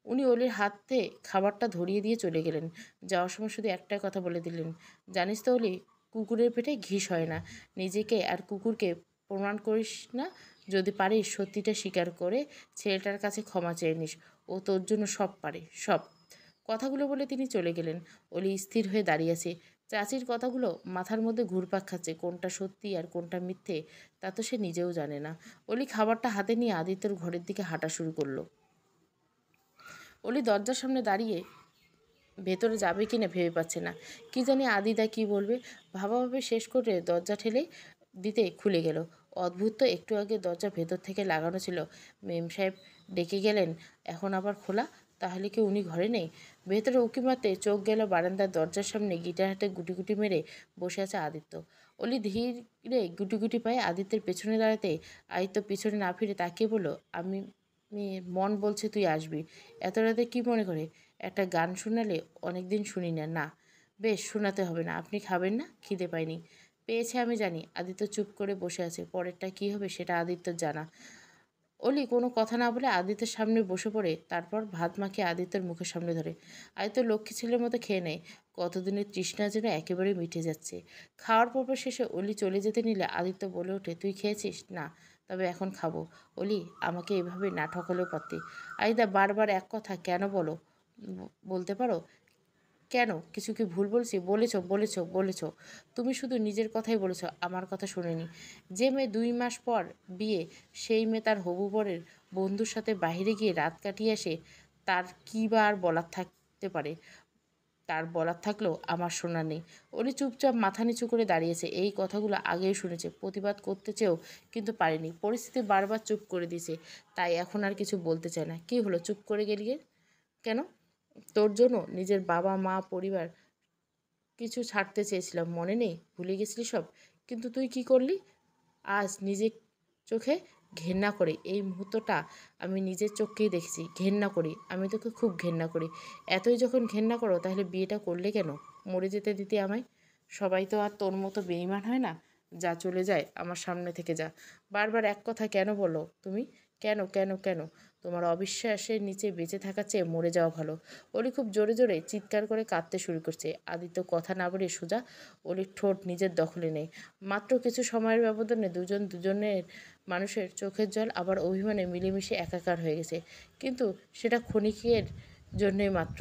উনি অলির হাতে খাবারটা ধরিয়ে দিয়ে চলে গেলেন। যাওয়ার সময় শুধু একটাই কথা বলে দিলেন, জানিস তো অলি, কুকুরের পেটে ঘিস হয় না। নিজেকে আর কুকুরকে প্রমাণ করিস না। যদি পারিস সত্যিটা স্বীকার করে ছেলেটার কাছে ক্ষমা চেয়ে নিস। ও তোর জন্য সব পারে, সব। কথাগুলো বলে তিনি চলে গেলেন। অলি স্থির হয়ে দাঁড়িয়ে আছে। চাচির কথাগুলো মাথার মধ্যে ঘুরপাক খাচ্ছে। কোনটা সত্যি আর কোনটা মিথ্যে তা তো সে নিজেও জানে না। অলি খাবারটা হাতে নিয়ে আদিত্যর ঘরের দিকে হাঁটা শুরু করলো। অলি দরজার সামনে দাঁড়িয়ে ভেতরে যাবে কিনা ভেবে পাচ্ছে না। কি জানি আদিদা কি বলবে। ভাবাভাবে শেষ করে দরজা ঠেলে দিতে খুলে গেল। অদ্ভুত তো, একটু আগে দরজা ভেতর থেকে লাগানো ছিল। মেম সাহেব ডেকে গেলেন, এখন আবার খোলা। তাহলে কি উনি ঘরে নেই? ভেতরে উঁকি মারতে চোখ গেল বারান্দার দরজার সামনে গিটার হাতে গুটি গুটি মেরে বসে আছে আদিত্য। অলি ধীরে গুটি গুটি পায়ে আদিত্যের পেছনে দাঁড়াতে আদিত্য পিছনে না ফিরে তাকিয়ে বলল, আমি মন বলছে তুই আসবি। এত রাতে কী মনে করে? একটা গান শোনালে? অনেক দিন শুনি না। না, বেশ, শোনাতে হবে না। আপনি খাবেন না? খিদে পায়নি? পেয়েছে আমি জানি। আদিত্য চুপ করে বসে আছে। পরেরটা কী হবে সেটা আদিত্যর জানা। অলি কোনো কথা না বলে আদিত্যের সামনে বসে পড়ে, তারপর ভাত মাখিয়ে আদিত্যর মুখের সামনে ধরে। আদিত্য লক্ষ্মী ছেলের মতো খেয়ে নেয়। কতদিনের তৃষ্ণা যেন একেবারে মিটে যাচ্ছে। খাওয়ার পর্ব শেষে অলি চলে যেতে নিলে আদিত্য বলে ওঠে, তুই খেয়েছিস? না, তবে এখন খাবো। অলি, আমাকে এভাবে না ঠকালেও পারতে। আদিত্যা বারবার এক কথা কেন বলো? বলতে পারো? কেন? কিছু কি ভুল বলছি? বলেছ। তুমি শুধু নিজের কথাই বলেছ, আমার কথা শোনেনি। যে মেয়ে 2 মাস পর বিয়ে, সেই মেয়ে তার হবু বরের বন্ধুর সাথে বাইরে গিয়ে রাত কাটিয়ে আসে, তার কী বা আর বলার থাকতে পারে? তার বলার থাকলেও আমার শোনা নেই। উনি চুপচাপ মাথা নিচু করে দাঁড়িয়েছে। এই কথাগুলো আগেই শুনেছে, প্রতিবাদ করতে চেয়েও কিন্তু পারেনি। পরিস্থিতি বারবার চুপ করে দিয়েছে, তাই এখন আর কিছু বলতে চায় না। কী হলো, চুপ করে গেলি কেন? তোর জন্য নিজের বাবা মা পরিবার কিছু ছাড়তে চেয়েছিলাম, মনে নেই? ভুলে গেছিলি সব? কিন্তু তুই কি করলি? আজ নিজের চোখে ঘেন্না করে এই মুহূর্তটা আমি নিজের চোখকেই দেখেছি। ঘেন্না করি, আমি তোকে খুব ঘেন্না করি। এতই যখন ঘেন্না করো তাহলে বিয়েটা করলে কেন? মরে যেতে দিতে আমায়। সবাই তো আর তোর মতো বেঈমান হয় না। যা, চলে যায়, আমার সামনে থেকে যা। বারবার এক কথা কেন বলো তুমি? কেন? তোমার অবিশ্বাসের নিচে বেঁচে থাকার চেয়ে মরে যাওয়া ভালো। অলি খুব জোরে জোরে চিৎকার করে কাঁদতে শুরু করছে। আদিত্য কথা না বলে সোজা অলির ঠোঁট নিজের দখলে নেয়। মাত্র কিছু সময়ের ব্যবধানে দুজনের মানুষের চোখের জল আবার অভিমানে মিলেমিশে একাকার হয়ে গেছে। কিন্তু সেটা ক্ষণিকের জন্যই মাত্র।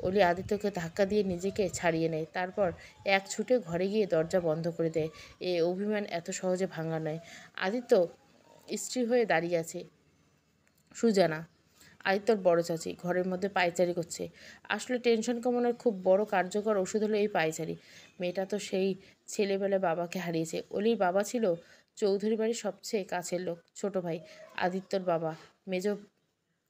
অলি আদিত্যকে ধাক্কা দিয়ে নিজেকে ছাড়িয়ে নেয়, তারপর এক ছুটে ঘরে গিয়ে দরজা বন্ধ করে দেয়। এ অভিমান এত সহজে ভাঙা নয়। আদিত্য স্ত্রী হয়ে দাঁড়িয়ে আছে। সুজানা, আদিত্যর বড় চাচি, ঘরের মধ্যে পায়চারি করছে। আসলে টেনশন কমানোর খুব বড় কার্যকর ওষুধ হলো এই পায়চারি। মেয়েটা তো সেই ছেলেবেলায় বাবাকে হারিয়েছে। অলির বাবা ছিল চৌধুরী বাড়ির সবচেয়ে কাছের লোক, ছোট ভাই। আদিত্যর বাবা, মেজো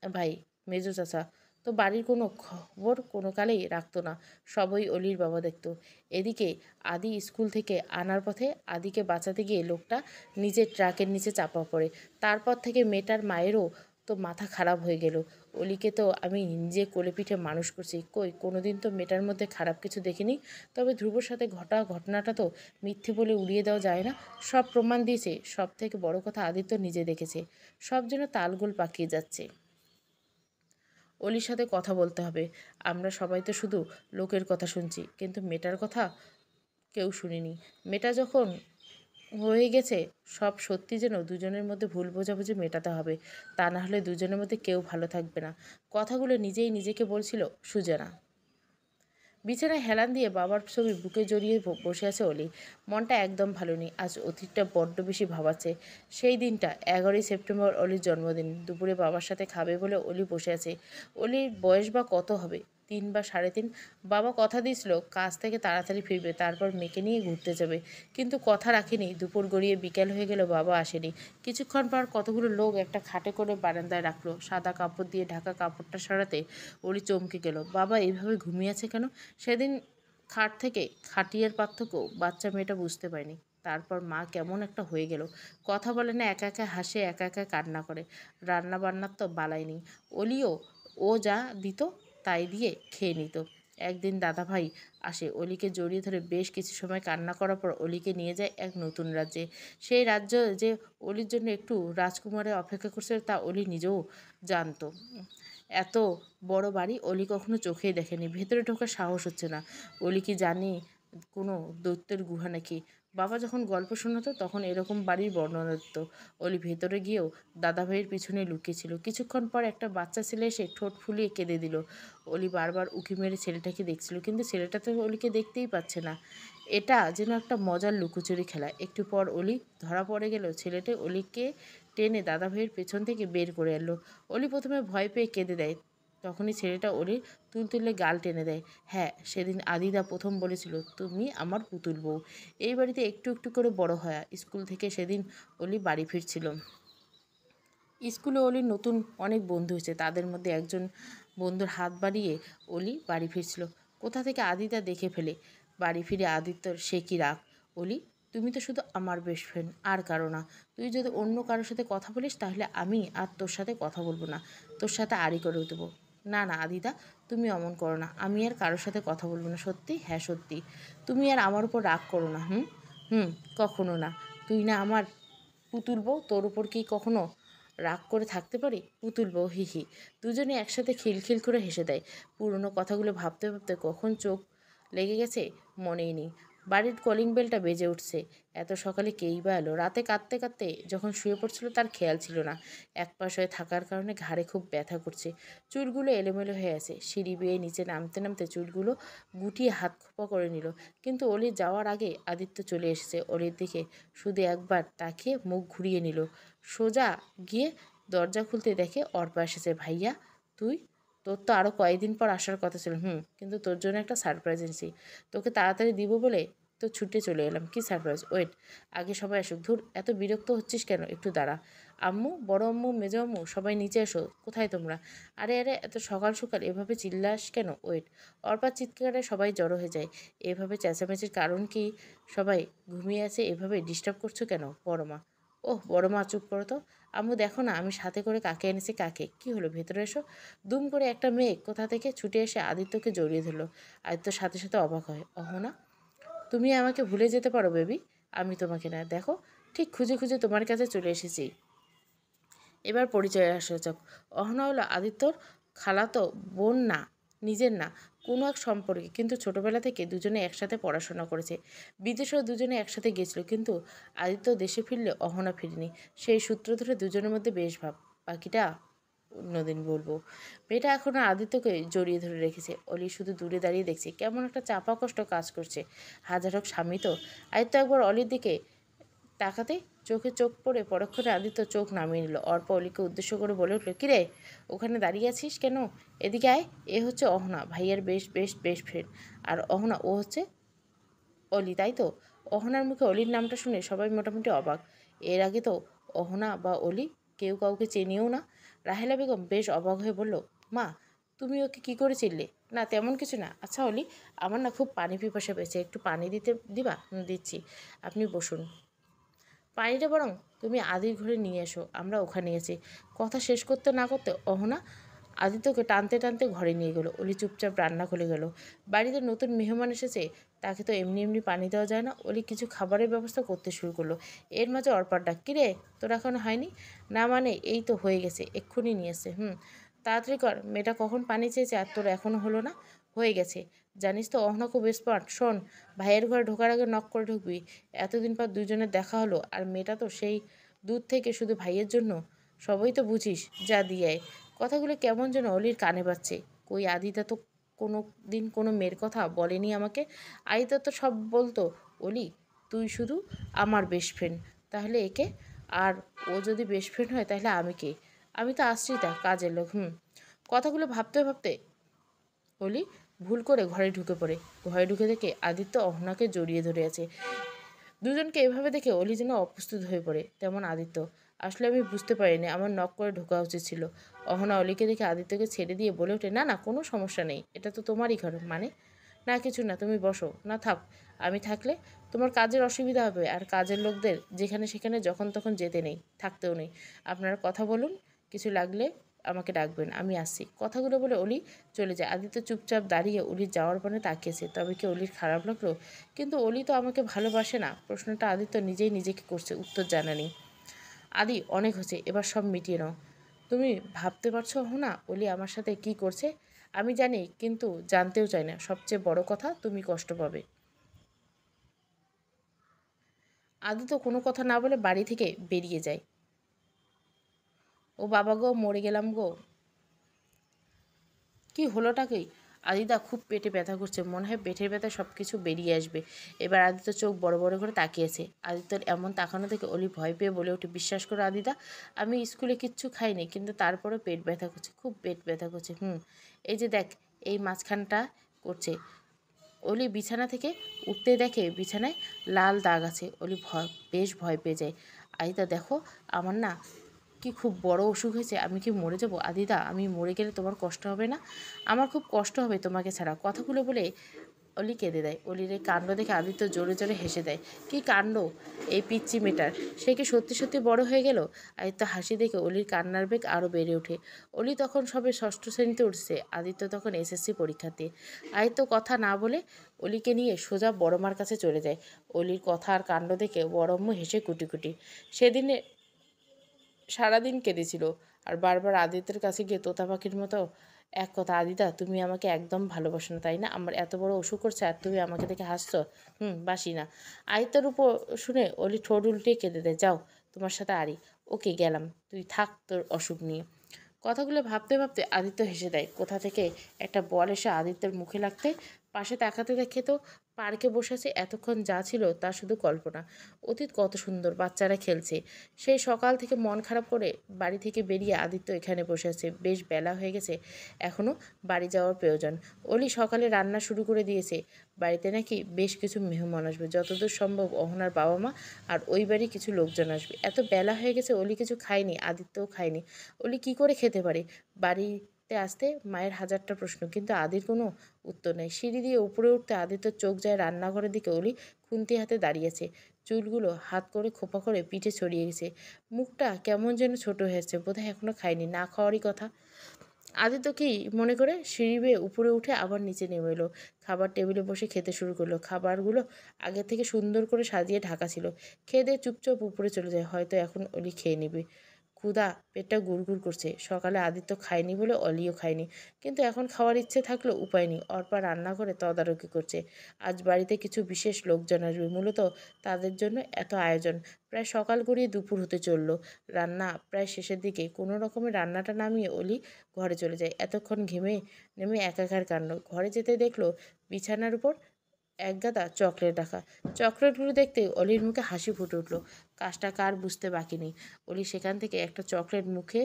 ভাই, মেজো চাচা তো বাড়ির কোনো খবর কোনো কালেই রাখতো না। সবই অলির বাবা দেখত। এদিকে আদি স্কুল থেকে আনার পথে আদিকে বাঁচাতে গিয়ে লোকটা নিজের ট্রাকের নিচে চাপা পড়ে। তারপর থেকে মেয়েটার মায়েরও তো মাথা খারাপ হয়ে গেল। অলিকে তো আমি নিজে কোলে পিঠে মানুষ করছি, কই কোনোদিন তো মেয়েটার মধ্যে খারাপ কিছু দেখিনি। তবে ধ্রুবর সাথে ঘটনাটা তো মিথ্যে বলে উড়িয়ে দেওয়া যায় না। সব প্রমাণ দিয়েছে। সব থেকে বড় কথা, আদিত্য নিজে দেখেছে। সব যেন তালগোল পাকিয়ে যাচ্ছে। অলির সাথে কথা বলতে হবে। আমরা সবাই তো শুধু লোকের কথা শুনছি, কিন্তু মেয়েটার কথা কেউ শুনিনি। মেয়েটা যখন হয়ে গেছে, সব সত্যি যেন দুজনের মধ্যে ভুল বোঝাবুঝি মেটাতে হবে। তা না হলে দুজনের মধ্যে কেউ ভালো থাকবে না। কথাগুলো নিজেই নিজেকে বলছিল সুজানা। বিছানায় হেলান দিয়ে বাবার ছবি বুকে জড়িয়ে বসে আছে অলি। মনটা একদম ভালো নেই। আজ অতীতটা বড্ড বেশি ভাবাচ্ছে। সেই দিনটা 11ই সেপ্টেম্বর, অলির জন্মদিন। দুপুরে বাবার সাথে খাবে বলে অলি বসে আছে। অলির বয়স বা কত হবে, 3 বা 3.5। বাবা কথা দিয়েছিল কাজ থেকে তাড়াতাড়ি ফিরবে, তারপর মেয়েকে নিয়ে ঘুরতে যাবে। কিন্তু কথা রাখেনি। দুপুর গড়িয়ে বিকেল হয়ে গেল, বাবা আসেনি। কিছুক্ষণ পর কতগুলো লোক একটা খাটে করে বারান্দায় রাখলো। সাদা কাপড় দিয়ে ঢাকা কাপড়টা সরাতে অলি চমকে গেল। বাবা এইভাবে ঘুমিয়ে আছে কেন? সেদিন খাট থেকে খাটিয়ার পার্থক্য বাচ্চা মেয়েটা বুঝতে পারেনি। তারপর মা কেমন একটা হয়ে গেল। কথা বলে না, একা একা হাসে, একা একা কান্না করে। রান্না বান্নার তো বালাই নেই। অলিও ও যা দিত তাই দিয়ে খেয়ে নিত। একদিন দাদাভাই আসে, অলিকে জড়িয়ে ধরে বেশ কিছু সময় কান্না করার পর অলিকে নিয়ে যায় এক নতুন রাজ্যে। সেই রাজ্য যে অলির জন্য একটু রাজকুমারের অপেক্ষা করছে তা অলি নিজেও জানতো। এত বড় বাড়ি অলি কখনো চোখেই দেখেনি। ভেতরে ঢোকার সাহস হচ্ছে না। অলি কি জানি কোনো দৈত্যের গুহা নাকি? বাবা যখন গল্প শোনাতো তখন এরকম বাড়ির বর্ণনা দিত। অলি ভেতরে গিয়েও দাদাভাইয়ের পিছনে লুকিয়েছিল। কিছুক্ষণ পর একটা বাচ্চা ছেলে এসে ঠোঁট ফুলিয়ে কেঁদে দিল। অলি বারবার উঁকি মেরে ছেলেটাকে দেখছিল, কিন্তু ছেলেটা তো অলিকে দেখতেই পাচ্ছে না। এটা যেন একটা মজার লুকোচুরি খেলা। একটু পর অলি ধরা পড়ে গেল। ছেলেটা অলিকে টেনে দাদাভাইয়ের পেছন থেকে বের করে আনলো। অলি প্রথমে ভয় পেয়ে কেঁদে দেয়। তখনই ছেলেটা অলির তুলতুলে গাল টেনে দেয়। হ্যাঁ, সেদিন আদিদা প্রথম বলেছিল তুমি আমার পুতুল বউ। এই বাড়িতে একটু একটু করে বড় হয়। স্কুল থেকে সেদিন অলি বাড়ি ফিরছিল। স্কুলে অলির নতুন অনেক বন্ধু হয়েছে। তাদের মধ্যে একজন বন্ধুর হাত বাড়িয়ে অলি বাড়ি ফিরছিল। কোথা থেকে আদিতা দেখে ফেলে। বাড়ি ফিরে আদিত্যর সে কি রাগ। অলি, তুমি তো শুধু আমার বেস্ট ফ্রেন্ড, আর কারো না। তুই যদি অন্য কারোর সাথে কথা বলিস তাহলে আমি আর তোর সাথে কথা বলবো না, তোর সাথে আড়ি করে দেবো। না না আদিতা, তুমি অমন করো না, আমি আর কারোর সাথে কথা বলবো না। সত্যি? হ্যাঁ সত্যি। তুমি আর আমার উপর রাগ করো না। হুম হুম কখনো না। তুই না আমার পুতুল বউ, তোর উপর কি কখনো রাগ করে থাকতে পারি? পুতুল বউ, হি হি। দুজনে একসাথে খিলখিল করে হেসে দেয়। পুরনো কথাগুলো ভাবতে ভাবতে কখন চোখ লেগে গেছে মনেই নেই। বাড়ির কলিং বেলটা বেজে উঠছে। এত সকালে কেই বা এলো? রাতে কাঁদতে কাঁদতে যখন শুয়ে পড়ছিল তার খেয়াল ছিল না। এক পাশ হয়ে থাকার কারণে ঘাড়ে খুব ব্যথা করছে। চুলগুলো এলোমেলো হয়ে আছে। সিঁড়ি বেয়ে নিচে নামতে নামতে চুলগুলো গুটিয়ে হাত খোপা করে নিল। কিন্তু অলির যাওয়ার আগে আদিত্য চলে এসেছে। অলির দিকে শুধু একবার তাকিয়ে মুখ ঘুরিয়ে নিল। সোজা গিয়ে দরজা খুলতে দেখে অর্পা এসেছে। ভাইয়া তুই? তোর তো আরও কয়েকদিন পর আসার কথা ছিল। কিন্তু তোর জন্য একটা সারপ্রাইজ এনেছি। তোকে তাড়াতাড়ি দিব বলে তো ছুটে চলে এলাম। কি সারপ্রাইজ? ওয়েট, আগে সবাই আসুক। ধুর, এত বিরক্ত হচ্ছিস কেন? একটু দাঁড়া। আম্মু, বড় আম্মু, মেজো আম্মু, সবাই নিচে এসো। কোথায় তোমরা? আরে আরে, এত সকাল সকাল এভাবে চিল্লাস কেন? ওয়েট। অর্পার চিৎকারে সবাই জড়ো হয়ে যায়। এভাবে চেঁচামেচির কারণ কি? সবাই ঘুমিয়ে আছে, এভাবে ডিস্টার্ব করছো কেন? বড় মা। ওহ বড় মা, চুপ করো তো। আম্মু দেখো না আমি সাথে করে কাকে এনেছি। কাকে? কি হলো, ভেতরে এসো। দুম করে একটা মেয়ে কোথা থেকে ছুটে এসে আদিত্যকে জড়িয়ে ধরলো। আদিত্যর সাথে সাথে অবাক হয়। অহনা, তুমি আমাকে ভুলে যেতে পারো বেবি, আমি তোমাকে না। দেখো, ঠিক খুঁজে খুঁজে তোমার কাছে চলে এসেছি। এবার পরিচয় আসা যাক। অহনা হলো আদিত্যর খালাতো বোন, না নিজের না, কোনো এক সম্পর্কে। কিন্তু ছোটবেলা থেকে দুজনে একসাথে পড়াশোনা করেছে। বিদেশেও দুজনে একসাথে গেছিল। কিন্তু আদিত্য দেশে ফিরলে অহনা ফিরেনি। সেই সূত্র ধরে দুজনের মধ্যে বেশ ভাব। বাকিটা অন্যদিন বলবো। মেয়েটা এখনও আদিত্যকে জড়িয়ে ধরে রেখেছে। অলি শুধু দূরে দাঁড়িয়ে দেখছে। কেমন একটা চাপা কষ্ট কাজ করছে। হাজার হোক স্বামী তো। আদিত্য একবার অলির দিকে তাকাতে চোখে চোখ পড়ে পরক্ষণে আদিত্য চোখ নামিয়ে নিল। অর্পা অলিকে উদ্দেশ্য করে বলে উঠল, কিরে ওখানে দাঁড়িয়ে আছিস কেন? এদিকে আয়। এ হচ্ছে অহনা, ভাইয়ের বেস্ট ফ্রেন্ড। আর অহনা, ও হচ্ছে অলি, তাই তো? অহনার মুখে অলির নামটা শুনে সবাই মোটামুটি অবাক। এর আগে তো অহনা বা অলি কেউ কাউকে চেনেও না। রাহেলা বেগম বেশ অবাক হয়ে বলল, মা তুমি ওকে কী করে চিনলে? না তেমন কিছু না। আচ্ছা অলি, আমার না খুব পানি পিপাসা পেয়েছে, একটু পানি দিবা? দিচ্ছি, আপনি বসুন। পানিটা বরং তুমি আদির ঘরে নিয়ে এসো, আমরা ওখানে গেছি। কথা শেষ করতে না করতে অহনা আদিত্যকে টানতে টানতে ঘরে নিয়ে গেল। অলি চুপচাপ রান্না খুলে গেল। বাড়িতে নতুন মেহমান এসেছে, তাকে তো এমনি এমনি পানি দেওয়া যায় না। অলি কিছু খাবারের ব্যবস্থা করতে শুরু করলো। এর মাঝে অর্পার ডাক, কিরে তোর এখনো হয়নি? না মানে এই তো হয়ে গেছে, এক্ষুনি নিয়ে এসছে। তাড়াতাড়ি কর, মেয়েটা কখন পানি চেয়েছে আর তোর এখনও হলো না? হয়ে গেছে। জানিস তো অহনা খুব স্মার্ট। শোন, ভাইয়ের ঘরে ঢোকার আগে নক করে ঢুকবি। এতদিন পর দুজনের দেখা হলো, আর মেয়েটা তো সেই দূর থেকে শুধু ভাইয়ের জন্য। সবই তো বুঝিস, যা দিয়ে। কথাগুলো কেমন যেন অলির কানে পাচ্ছে। কই আদিতা তো কোনো দিন কোনো মেয়ের কথা বলেনি আমাকে। আদিতা তো সব বলতো। অলি, তুই শুধু আমার বেস্ট ফ্রেন্ড, তাহলে একে? আর ও যদি বেস্ট ফ্রেন্ড হয় তাহলে আমি কে? আমি তো আশ্রিতা, কাজের লোক। কথাগুলো ভাবতে ভাবতে অলি ভুল করে ঘরে ঢুকে পড়ে। ঘরে ঢুকে দেখে আদিত্য অহনাকে জড়িয়ে ধরে আছে। দুজনকে এভাবে দেখে অলি যেন অপ্রস্তুত হয়ে পড়ে। তেমন আদিত্য। আসলে আমি বুঝতে পারিনি, আমার নক করে ঢোকা উচিত ছিল। অহনা অলিকে দেখে আদিত্যকে ছেড়ে দিয়ে বলে ওঠে, না না, কোনো সমস্যা নেই, এটা তো তোমারই ঘর। মানে? না কিছু না, তুমি বসো না। থাক, আমি থাকলে তোমার কাজের অসুবিধা হবে, আর কাজের লোকদের যেখানে সেখানে যখন তখন যেতে নেই, থাকতেও নেই। আপনারা কথা বলুন, কিছু লাগলে আমাকে ডাকবেন, আমি আসছি। কথাগুলো বলে অলি চলে যায়। আদিত্য চুপচাপ দাঁড়িয়ে অলির যাওয়ার পানে তাকিয়েছে। তবে কি অলির খারাপ লাগলো? কিন্তু অলি তো আমাকে ভালোবাসে না। প্রশ্নটা আদিত্য নিজেই নিজেকে করছে, উত্তর জানা নেই। আদি, অনেক হয়েছে, এবার সব মিটিয়ে নাও। তুমি ভাবতে পারছো না অলি আমার সাথে কি করছে? আমি জানি, কিন্তু জানতেও চাই না। সবচেয়ে বড় কথা, তুমি কষ্ট পাবে। আদিত্য কোনো কথা না বলে বাড়ি থেকে বেরিয়ে যায়। ও বাবা গো, মরে গেলাম গো। কি হলোটাকেই? আদিদা খুব পেটে ব্যথা করছে, মনে হয় পেটের ব্যথা সব কিছু বেরিয়ে আসবে। এবার আদিত্য চোখ বড় বড় করে তাকিয়েছে। আদিত্যর এমন তাকানো থেকে অলি ভয় পেয়ে বলে ওঠে, বিশ্বাস করো আদিদা, আমি স্কুলে কিচ্ছু খাইনি, কিন্তু তারপরেও পেট ব্যথা করছে, খুব পেট ব্যথা করছে। এই যে দেখ, এই মাঝখানটা করছে। অলি বিছানা থেকে উঠতে দেখে বিছানায় লাল দাগ আছে। অলি বেশ ভয় পেয়ে যায়। আদিতা দেখো, আমার না কি খুব বড় অসুখ হয়েছে? আমি কি মরে যাব? আদিদা, আমি মরে গেলে তোমার কষ্ট হবে না? আমার খুব কষ্ট হবে তোমাকে ছাড়া। কথাগুলো বলে অলি কেঁদে দেয়। অলির এই কাণ্ড দেখে আদিত্য জোরে জোরে হেসে দেয়। কি কাণ্ড এই পিচ্চি মেয়েটার! সে কি সত্যি সত্যি বড় হয়ে গেল? আদিত্য হাসি দেখে অলির কান্নার বেগ আরও বেড়ে ওঠে। অলি তখন সবে ষষ্ঠ শ্রেণীতে উঠছে, আদিত্য তখন এসএসসি পরীক্ষাতে। আদিত্য কথা না বলে অলিকে নিয়ে সোজা বড়মার কাছে চলে যায়। অলির কথা আর কাণ্ড দেখে বড়ম্মু হেসে কুটি কুটি। সেদিনে সারাদিন কেঁদেছিল আর বারবার আদিত্যের কাছে গিয়ে তোতা পাখির মতো এক কথা, আদিদা তুমি আমাকে একদম ভালোবাসো না তাই না? আমার এত বড় অসুখ করছে আর তুমি আমাকে দেখে হাসছো? বাসি না। আদিত্যর উপর শুনে অলি ঠোঁট উল্টে কেঁদে দেয়। যাও, তোমার সাথে আরি। ওকে, গেলাম, তুই থাক তোর অসুখ নিয়ে। কথাগুলো ভাবতে ভাবতে আদিত্য হেসে দেয়। কোথা থেকে একটা বল এসে আদিত্যের মুখে লাগতে পাশে তাকাতে দেখে তো পার্কে বসে আছে। এতক্ষণ যা ছিল তা শুধু কল্পনা। অতীত কত সুন্দর, বাচ্চারা খেলছে। সেই সকাল থেকে মন খারাপ করে বাড়ি থেকে বেরিয়ে আদিত্য এখানে বসে আছে। বেশ বেলা হয়ে গেছে, এখনও বাড়ি যাওয়ার প্রয়োজন। অলি সকালে রান্না শুরু করে দিয়েছে। বাড়িতে নাকি বেশ কিছু মেহমান আসবে, যতদূর সম্ভব অহনার বাবা মা আর ওই বাড়ি কিছু লোকজন আসবে। এত বেলা হয়ে গেছে, অলি কিছু খায়নি, আদিত্যও খায়নি। অলি কি করে খেতে পারে? বাড়িতে আসতে মায়ের হাজারটা প্রশ্ন, কিন্তু আদির কোনো উত্তর নেই। সিঁড়ি দিয়ে উপরে উঠতে আদিত্যর চোখ যায় রান্নাঘরের দিকে। অলি খুন্তি হাতে দাঁড়িয়েছে, চুলগুলো হাত করে খোপা করে পিঠে ছড়িয়ে গেছে। মুখটা কেমন যেন ছোট হয়েছে, বোধহয় এখনো খায়নি, না খাওয়ারই কথা। আদিত্য কি মনে করে সিঁড়ি বেয়ে উপরে উঠে আবার নিচে নেমে এলো। খাবার টেবিলে বসে খেতে শুরু করলো। খাবারগুলো আগে থেকে সুন্দর করে সাজিয়ে ঢাকা ছিল। খেয়ে দিয়ে চুপচাপ উপরে চলে যায়। হয়তো এখন অলি খেয়ে নেবে। ক্ষুধা পেটটা গুড়গুড় করছে। সকালে আদিত্য খায়নি বলে অলিও খায়নি, কিন্তু এখন খাওয়ার ইচ্ছে থাকলেও উপায় নেই। অর্পা রান্না করে তদারকি করছে। আজ বাড়িতে কিছু বিশেষ লোকজন আসবে, মূলত তাদের জন্য এত আয়োজন। প্রায় সকাল গড়িয়ে দুপুর হতে চলল। রান্না প্রায় শেষের দিকে। কোনো রকমের রান্নাটা নামিয়ে অলি ঘরে চলে যায়। এতক্ষণ ঘেমে নেমে একাকার কাণ্ড। ঘরে যেতে দেখলো বিছানার উপর একগাদা চকলেট রাখা। চকলেটগুলো দেখতে অলির মুখে হাসি ফুটে উঠল। কাজটা কার বুঝতে বাকি নেই। অলি সেখান থেকে একটা চকলেট মুখে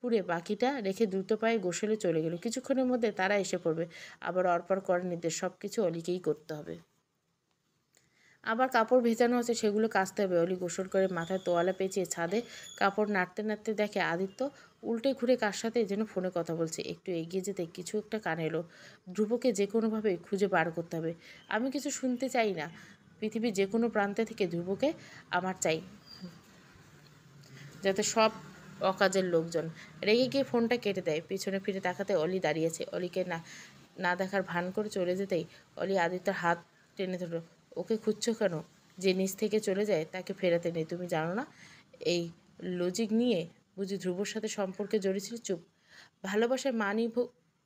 পুড়ে বাকিটা রেখে দ্রুত পায়ে গোসলে চলে গেল। কিছুক্ষণের মধ্যে তারা এসে পড়বে। আবার অর্পণ করার নির্দেশ, সব কিছু অলিকেই করতে হবে। আবার কাপড় ভেজানো আছে, সেগুলো কাচতে হবে। অলি গোসল করে মাথায় তোয়ালে পেঁচিয়ে ছাদে কাপড় নাড়তে নাড়তে দেখে আদিত্য উল্টে ঘুরে কার সাথে যেন ফোনে কথা বলছে। একটু এগিয়ে যেতে কিছু একটা কানে এলো। ধ্রুবকে যে কোনোভাবে খুঁজে বার করতে হবে। আমি কিছু শুনতে চাই না, পৃথিবীর যে কোনো প্রান্তে থেকে ধ্রুবকে আমার চাই, যাতে সব অকাজের লোকজন। রেগে গিয়ে ফোনটা কেটে দেয়। পিছনে ফিরে তাকাতে অলি দাঁড়িয়েছে। অলিকে না না দেখার ভান করে চলে যেতেই অলি আদিত্যর হাত টেনে ধরল। ওকে খুঁজছো কেন? যে নিচ থেকে চলে যায় তাকে ফেরাতে নেই, তুমি জানো না? এই লজিক নিয়ে বুঝি ধ্রুবর সাথে সম্পর্কে জড়িয়েছিল? চুপ। ভালোবাসায়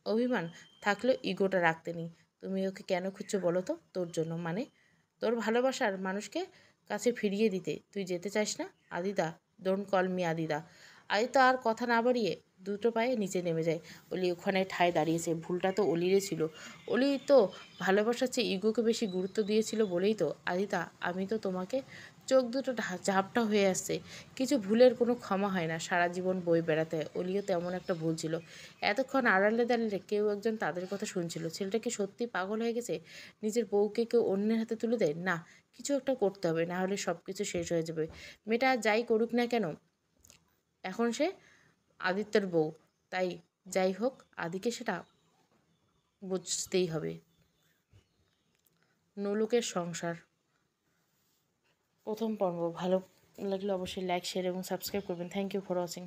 অভিমান থাকলেও ইগোটা রাখতে নেই। তুমি ওকে কেন খুঁজছো বলো তো? তোর জন্য, মানে তোর ভালোবাসার মানুষকে কাছে ফিরিয়ে দিতে। তুই যেতে চাস না? আদিদা, ডোন্ট কল মি আদিদা। আদিত্য আর কথা না বাড়িয়ে দুটো পায়ে নিচে নেমে যায়। অলি ওখানে ঠায় দাঁড়িয়েছে। ভুলটা তো অলিরে ছিল। অলি তো ভালোবাসার চেয়ে ইগোকে বেশি গুরুত্ব দিয়েছিল বলেই তো। আদিতা, আমি তো তোমাকে, চোখ দুটো ঝাপটা হয়ে আসছে। কিছু ভুলের কোনো ক্ষমা হয় না, সারা জীবন বই বেড়াতে হয়। অলিও তেমন একটা ভুল ছিল। এতক্ষণ আড়ালে দাঁড়িয়ে কেউ একজন তাদের কথা শুনছিল। ছেলেটা কি সত্যি পাগল হয়ে গেছে? নিজের বউকে কেউ অন্যের হাতে তুলে দেয়? না, কিছু একটা করতে হবে, না হলে সব কিছু শেষ হয়ে যাবে। মেয়েটা যাই করুক না কেন, এখন সে আদিত্যের বউ। তাই যাই হোক, আদিকে সেটা বুঝতেই হবে। নলুকের সংসার প্রথম পর্ব ভালো লাগলে অবশ্যই লাইক, শেয়ার এবং সাবস্ক্রাইব করবেন। Thank you for watching.